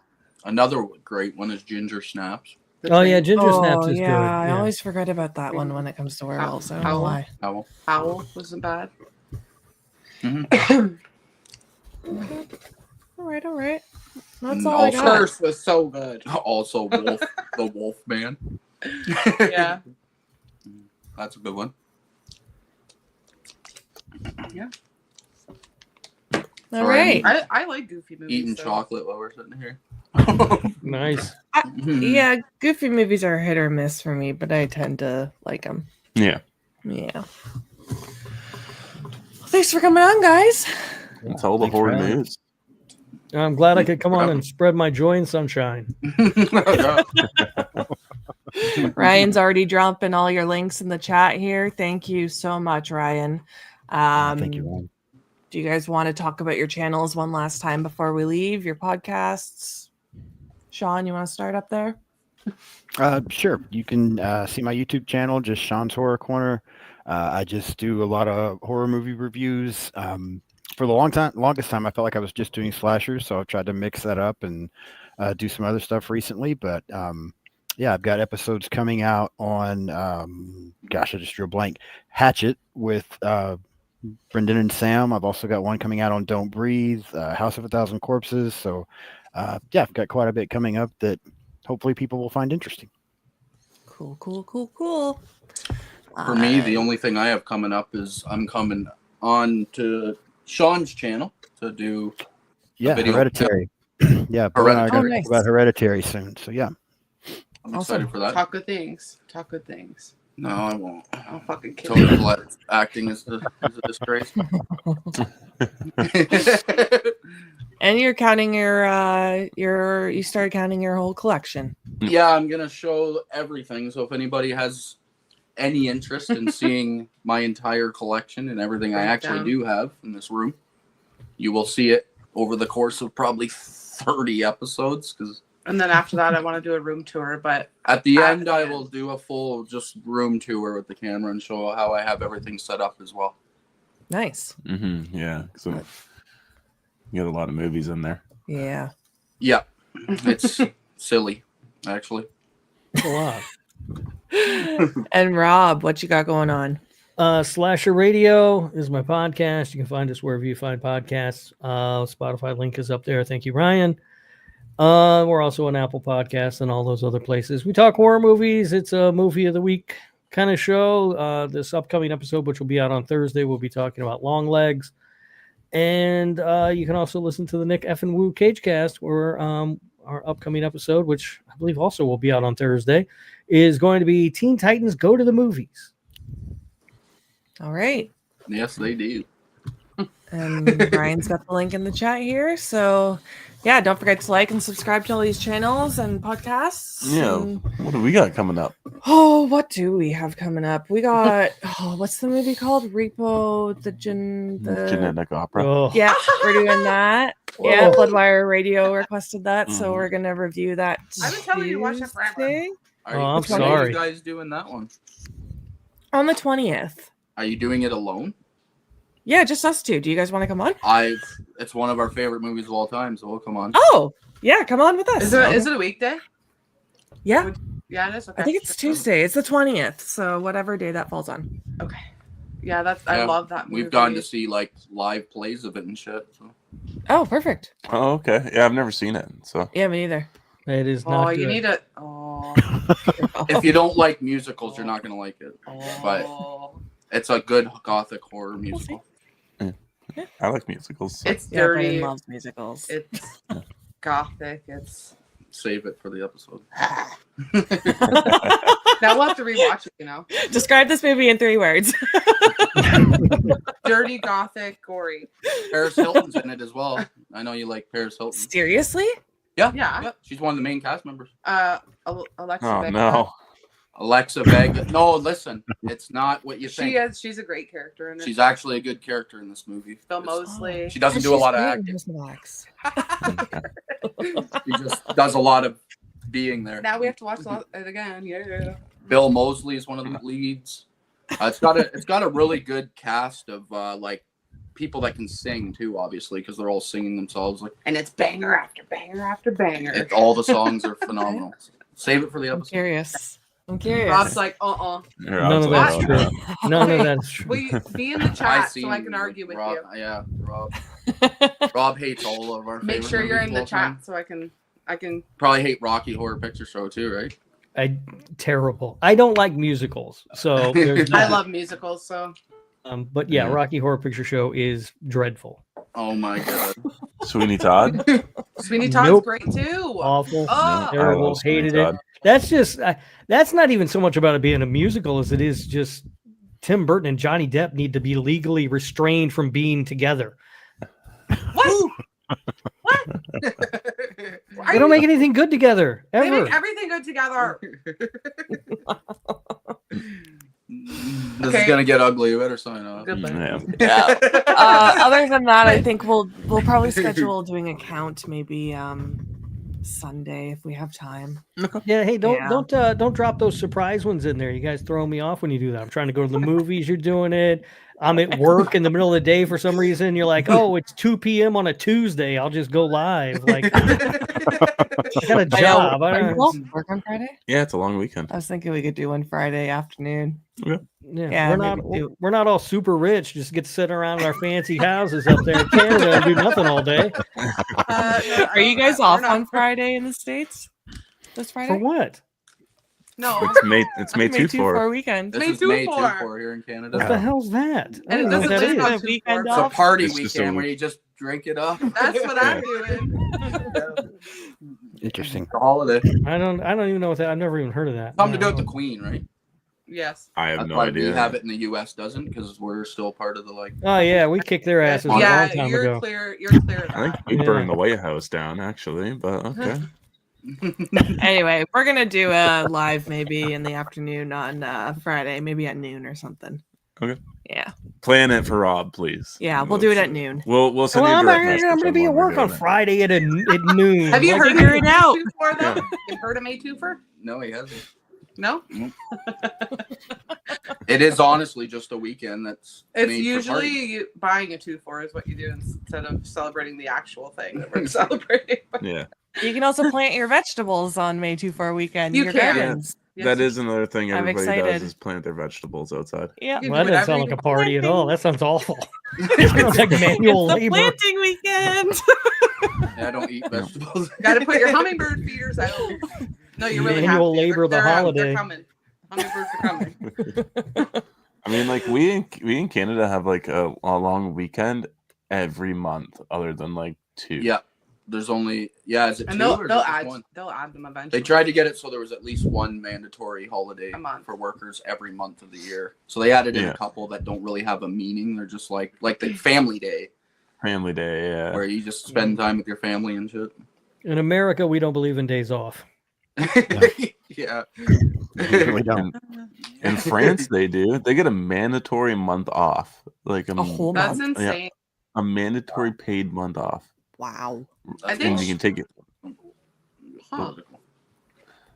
S4: another great one is Ginger Snaps.
S5: The
S6: Oh yeah,
S5: Train-
S6: Ginger
S1: Oh
S6: Snaps is
S1: yeah,
S6: good.
S1: I
S6: Yeah.
S1: always forget about that one when it comes to werewolves. I don't know
S5: Howl.
S1: why.
S4: Howl.
S5: Howl wasn't bad.
S4: Mhm.
S1: All right. That's
S4: And
S1: all I
S4: also-
S1: got.
S5: Curse was so good.
S4: Also, Wolf, the Wolf Man.
S5: Yeah.
S4: That's a good one.
S1: All
S4: Sorry,
S1: right.
S5: I like goofy movies.
S4: Eating
S5: so.
S4: chocolate while we're sitting here.
S6: Nice.
S1: Yeah, goofy movies are hit or miss for me, but I tend to like them.
S2: Yeah.
S1: Yeah. Thanks for coming on, guys.
S2: That's all the
S3: Thanks for
S2: horror
S3: having us.
S2: news.
S6: I'm glad I could come on and spread my joy and sunshine.
S1: Ryan's already dropping all your links in the chat here. Thank you so much, Ryan.
S3: Thank you, Ron.
S1: Do you guys want to talk about your channels one last time before we leave? Your podcasts? Sean, you want to start up there?
S3: Sure. You can see my YouTube channel, just Sean's Horror Corner. I just do a lot of horror movie reviews. For the longest time, I felt like I was just doing slashers, so I've tried to mix that up and do some other stuff recently. But yeah, I've got episodes coming out on, I just drew a blank, Hatchet with Brendan and Sam. I've also got one coming out on Don't Breathe, House of a Thousand Corpses. So yeah, I've got quite a bit coming up that hopefully people will find interesting.
S1: Cool.
S4: For me, the only thing I have coming up is I'm coming on to Sean's channel to do
S3: Yeah,
S4: video.
S3: Hereditary. Yeah, Beau and I are going to
S1: Nice.
S3: talk about Hereditary soon. So yeah.
S4: I'm
S1: Awesome.
S4: excited for that.
S5: Talk good things. Talk good things.
S4: No, I won't.
S5: I'll fucking kill
S4: Tony
S5: you.
S4: Collette acting is a disgrace.
S1: And you're counting you started counting your whole collection.
S4: Yeah, I'm gonna show everything. So if anybody has any interest in seeing my entire collection and everything I actually
S5: Breakdown.
S4: do have in this room, you will see it over the course of probably 30 episodes. Because
S5: And then after that, I want to do a room tour, but
S4: at the
S5: At
S4: end,
S5: the
S4: I
S5: end.
S4: will do a full just room tour with the camera and show how I have everything set up as well.
S1: Nice.
S2: Mm-hmm. Yeah. So you got a lot of movies in there.
S1: Yeah.
S4: Yeah, it's silly, actually.
S6: That's a lot.
S1: And Rob, what you got going on?
S6: Slasher Radio is my podcast. You can find us wherever you find podcasts. Spotify link is up there. Thank you, Ryan. We're also on Apple Podcasts and all those other places. We talk horror movies. It's a movie of the week kind of show. This upcoming episode, which will be out on Thursday, we'll be talking about Long Legs. And you can also listen to the Nick F. and Woo Cagecast, where our upcoming episode, which I believe also will be out on Thursday, is going to be Teen Titans Go to the Movies.
S1: All right.
S4: Yes, they do.
S1: And Ryan's got the link in the chat here. So yeah, don't forget to like and subscribe to all these channels and podcasts.
S2: Yeah.
S1: And-
S2: What do we got coming up?
S1: oh, what do we have coming up? We got what's the movie called? Repo the
S2: Genetic Opera.
S6: Oh,
S1: Yeah, we're doing that.
S6: Whoa.
S1: Yeah, Bloodwire Radio requested that, so
S2: Mhm.
S1: we're gonna review that.
S5: I've been telling you to watch that forever.
S1: Tuesday
S4: Are
S6: Oh, I'm
S4: when are
S6: sorry.
S4: you guys doing that one?
S1: on the 20th.
S4: Are you doing it alone?
S1: Yeah, just us two. Do you guys want to come on?
S4: It's one of our favorite movies of all time, so we'll come on.
S1: Oh, yeah, come on with us.
S5: Is it a weekday?
S1: Yeah,
S5: Yeah, it is. Okay.
S1: I think it's Tuesday. It's the 20th, so whatever day that falls on.
S5: Okay. Yeah, I
S4: Yeah,
S5: love that movie.
S4: We've gone to see like live plays of it and shit. So.
S1: Oh, perfect.
S2: Oh, okay. Yeah, I've never seen it. So
S1: Yeah, me neither.
S6: it is
S5: Oh,
S6: not
S5: you
S6: good.
S5: need it. Oh.
S4: If you don't like musicals, you're not gonna like it. But
S5: Oh.
S4: it's a good gothic horror musical.
S2: I like musicals. So.
S5: It's
S1: Yeah, Brennan
S5: dirty.
S1: loves musicals.
S5: It's gothic. It's
S4: Save it for the episode.
S5: now we'll have to rewatch it.
S1: Describe this movie in 3 words.
S5: Dirty, gothic, gory.
S4: Paris Hilton's in it as well. I know you like Paris Hilton.
S1: Seriously?
S4: Yeah,
S5: Yeah.
S4: She's one of the main cast members.
S5: Alexa.
S2: Oh
S5: Becca.
S2: no.
S4: Alexa Vega. No, listen, it's not what you think.
S5: She's a great character in it.
S4: She's actually a good character in this movie.
S5: Bill Moseley.
S4: She doesn't do a lot of acting. She just does a lot of being there.
S5: Now we have to watch it again. Yeah.
S4: Bill Moseley is one of the leads. It's got a really good cast of like people that can sing too, obviously, because they're all singing themselves. Like,
S5: and it's banger after banger after banger.
S4: All the songs are phenomenal. Save it for the episode.
S1: I'm curious.
S5: Rob's like,
S6: None of that's true. None of that's true.
S5: Will you be in the chat so I can argue with you?
S4: Yeah, Rob. Rob hates all of our.
S5: Make sure you're in the chat so I can.
S4: Probably hate Rocky Horror Picture Show too, right?
S6: Terrible. I don't like musicals, so
S5: I love musicals, so.
S6: But yeah, Rocky Horror Picture Show is dreadful.
S4: Oh my god.
S2: Sweeney Todd.
S5: Sweeney Todd's great too.
S6: Awful. Terrible. Hated it. That's just that's not even so much about it being a musical as it is just Tim Burton and Johnny Depp need to be legally restrained from being together.
S5: What? What?
S6: They don't make anything good together ever.
S5: They make everything good together.
S4: This is gonna get ugly. You better sign up.
S1: Yeah. Other than that, I think we'll probably schedule doing a count maybe Sunday if we have time.
S6: Yeah. Hey, don't drop those surprise ones in there. You guys throw me off when you do that. I'm trying to go to the movies. You're doing it. I'm at work in the middle of the day for some reason. You're like, oh, it's 2 p.m. on a Tuesday. I'll just go live. Like, I got a job.
S1: Are you off work on Friday?
S2: Yeah, it's a long weekend.
S1: I was thinking we could do one Friday afternoon.
S2: Okay.
S6: Yeah, we're not all super rich. Just get to sit around in our fancy houses up there in Canada and do nothing all day.
S1: Are you guys off on Friday in the States? This Friday?
S6: For what?
S5: No,
S2: it's May 2-4
S1: weekend.
S4: This is May 2-4 here in Canada.
S6: What the hell's that?
S5: And it doesn't just have
S1: weekend
S4: It's
S1: off.
S4: a party
S2: It's just
S4: weekend where you just drink it up.
S5: That's what I'm doing.
S3: Interesting.
S4: The holiday.
S6: I don't even know what that. I've never even heard of that.
S4: Something to do with the Queen, right?
S5: Yes.
S2: I have
S4: That's
S2: no
S4: why
S2: idea.
S4: we have it in the U.S. doesn't, because we're still part of the like.
S6: Oh yeah, we kicked their asses a long time
S5: you're
S6: ago.
S5: clear. You're clear. Of
S2: I think
S5: that.
S2: we burned the White House down, actually, but okay.
S1: Anyway, we're gonna do a live maybe in the afternoon on Friday, maybe at noon or something.
S2: Okay.
S1: Yeah.
S2: Plan it for Rob, please.
S1: Yeah, we'll do it at noon.
S2: We'll send
S6: Well,
S2: you a
S6: I'm
S2: direct
S6: going to be at work on Friday at noon.
S5: Have you
S1: Like,
S5: heard
S1: figure
S5: of
S1: it out.
S5: May 2-4 though? You heard of May 2-4?
S4: No, he hasn't.
S5: No.
S4: It is honestly just a weekend that's.
S5: It's
S4: made for
S5: usually
S4: parties.
S5: you, buying a 2-4 is what you do instead of celebrating the actual thing that we're celebrating.
S2: Yeah.
S1: You can also plant your vegetables on May 2-4 weekend.
S5: You
S1: your
S5: can.
S1: gardens.
S5: Yes.
S2: That is another thing
S1: I'm
S2: everybody
S1: excited.
S2: does is plant their vegetables outside.
S1: Yeah.
S5: You
S6: Well, that
S5: do
S6: doesn't sound
S5: whatever
S6: like a party at all. That sounds awful. It sounds like manual
S1: It's the
S6: labor.
S1: planting weekend.
S4: Yeah, I don't eat vegetables.
S5: Got to put your hummingbird feeders out. No, you really
S6: Manual
S5: have to.
S6: labor of the holiday.
S5: They're coming. Hummingbirds are coming.
S2: I mean, like we in Canada have like a long weekend every month, other than like 2.
S4: Yeah, there's only is it
S5: And
S4: 2
S5: they'll
S4: or is it just
S5: add
S4: 1?
S5: they'll add them eventually.
S4: They tried to get it so there was at least one mandatory holiday
S5: A month.
S4: for workers every month of the year. So they added in
S2: Yeah.
S4: a couple that don't really have a meaning. They're just like the family day,
S2: Family Day, yeah.
S4: where you just spend time with your family and shit.
S6: In America, we don't believe in days off.
S4: Yeah.
S3: We don't.
S2: In France, they do. They get a mandatory month off, like
S1: A whole
S5: That's
S1: month.
S5: insane.
S2: a mandatory paid month off,
S1: Wow.
S5: I
S2: and
S5: think-
S2: you can take it.
S5: Huh.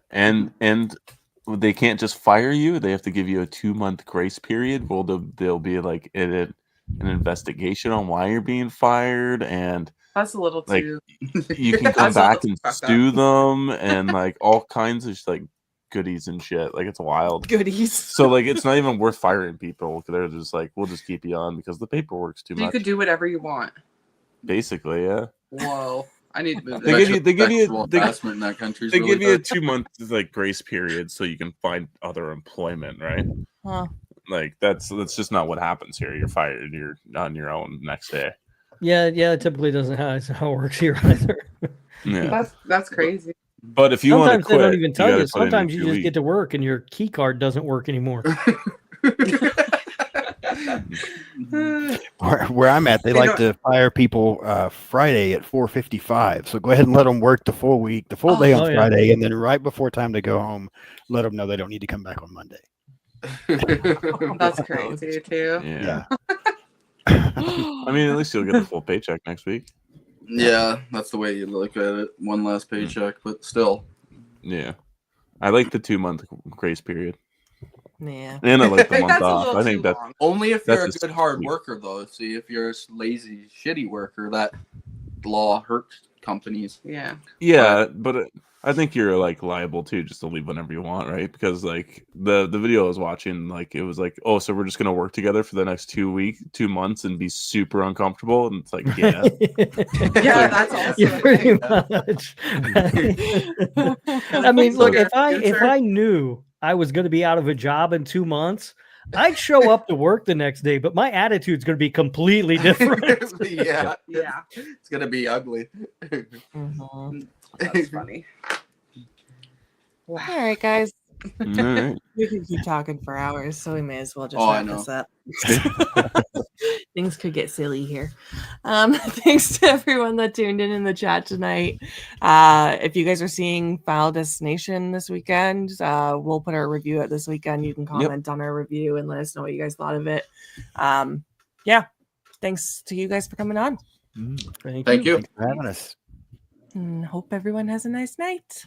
S2: And they can't just fire you. They have to give you a 2-month grace period. Well, there'll be like an investigation on why you're being fired, and
S5: That's a little
S2: like,
S5: too.
S2: you can come
S5: That's a
S2: back
S5: little
S2: and
S5: fucked up.
S2: sue them, and like all kinds of like goodies and shit. Like it's wild.
S1: Goodies.
S2: So like it's not even worth firing people. They're just like, we'll just keep you on because the paperwork's too
S5: You
S2: much.
S5: could do whatever you want.
S2: Basically, yeah.
S5: Whoa. I need to move.
S2: They
S5: this.
S2: give you
S4: harassment in that country.
S2: They give you a 2-month like grace period so you can find other employment, right?
S1: Huh.
S2: Like that's just not what happens here. You're fired. You're on your own next day.
S6: Yeah, it typically doesn't that's how it works here either.
S2: Yeah.
S5: That's crazy.
S2: But if you want to
S6: Sometimes
S2: quit,
S6: they don't even tell
S2: gotta
S6: you.
S2: put in
S6: Sometimes
S2: your
S6: you just
S2: 2
S6: get to work and your key card doesn't work anymore.
S3: Where I'm at, they like to fire people Friday at 4:55. So go ahead and let them work the full week, the full day on Friday, and then right before time to go home, let them know they don't need to come back on Monday.
S5: That's crazy too.
S2: Yeah. I mean, at least you'll get the full paycheck next week.
S4: Yeah, that's the way you look at it. One last paycheck, but still.
S2: Yeah. I like the 2-month grace period.
S1: Yeah.
S2: And I like the
S5: That's
S2: month
S5: a
S2: off.
S5: little
S2: I think
S5: too
S2: that
S5: long.
S4: Only if you're a
S2: just
S4: good hard
S2: sweet.
S4: worker, though. See, if you're a lazy, shitty worker, that law hurts companies.
S5: Yeah.
S2: Yeah, but I think you're like liable too, just to leave whenever you want, right? Because like the video I was watching, like it was like, oh, so we're just gonna work together for the next 2 months and be super uncomfortable, and it's like, yeah,
S5: Yeah, that's also
S6: Yeah,
S5: a
S6: pretty
S5: thing.
S6: much. I mean, look, if I knew I was going to be out of a job in 2 months, I'd show up to work the next day, but my attitude's going to be completely different.
S4: Yeah,
S5: Yeah.
S4: it's gonna be ugly.
S1: Mhm.
S5: That's funny.
S1: All right, guys.
S2: all right.
S1: We could keep talking for hours, so we may as well just
S4: Oh, I
S1: wrap
S4: know.
S1: this up. Things could get silly here. Thanks to everyone that tuned in the chat tonight. If you guys are seeing Final Destination this weekend, we'll put our review out this weekend. You can comment on our review and let us know what you guys thought of it. Yeah, thanks to you guys for coming on.
S4: Thank you.
S3: Thanks for having us.
S1: And hope everyone has a nice night.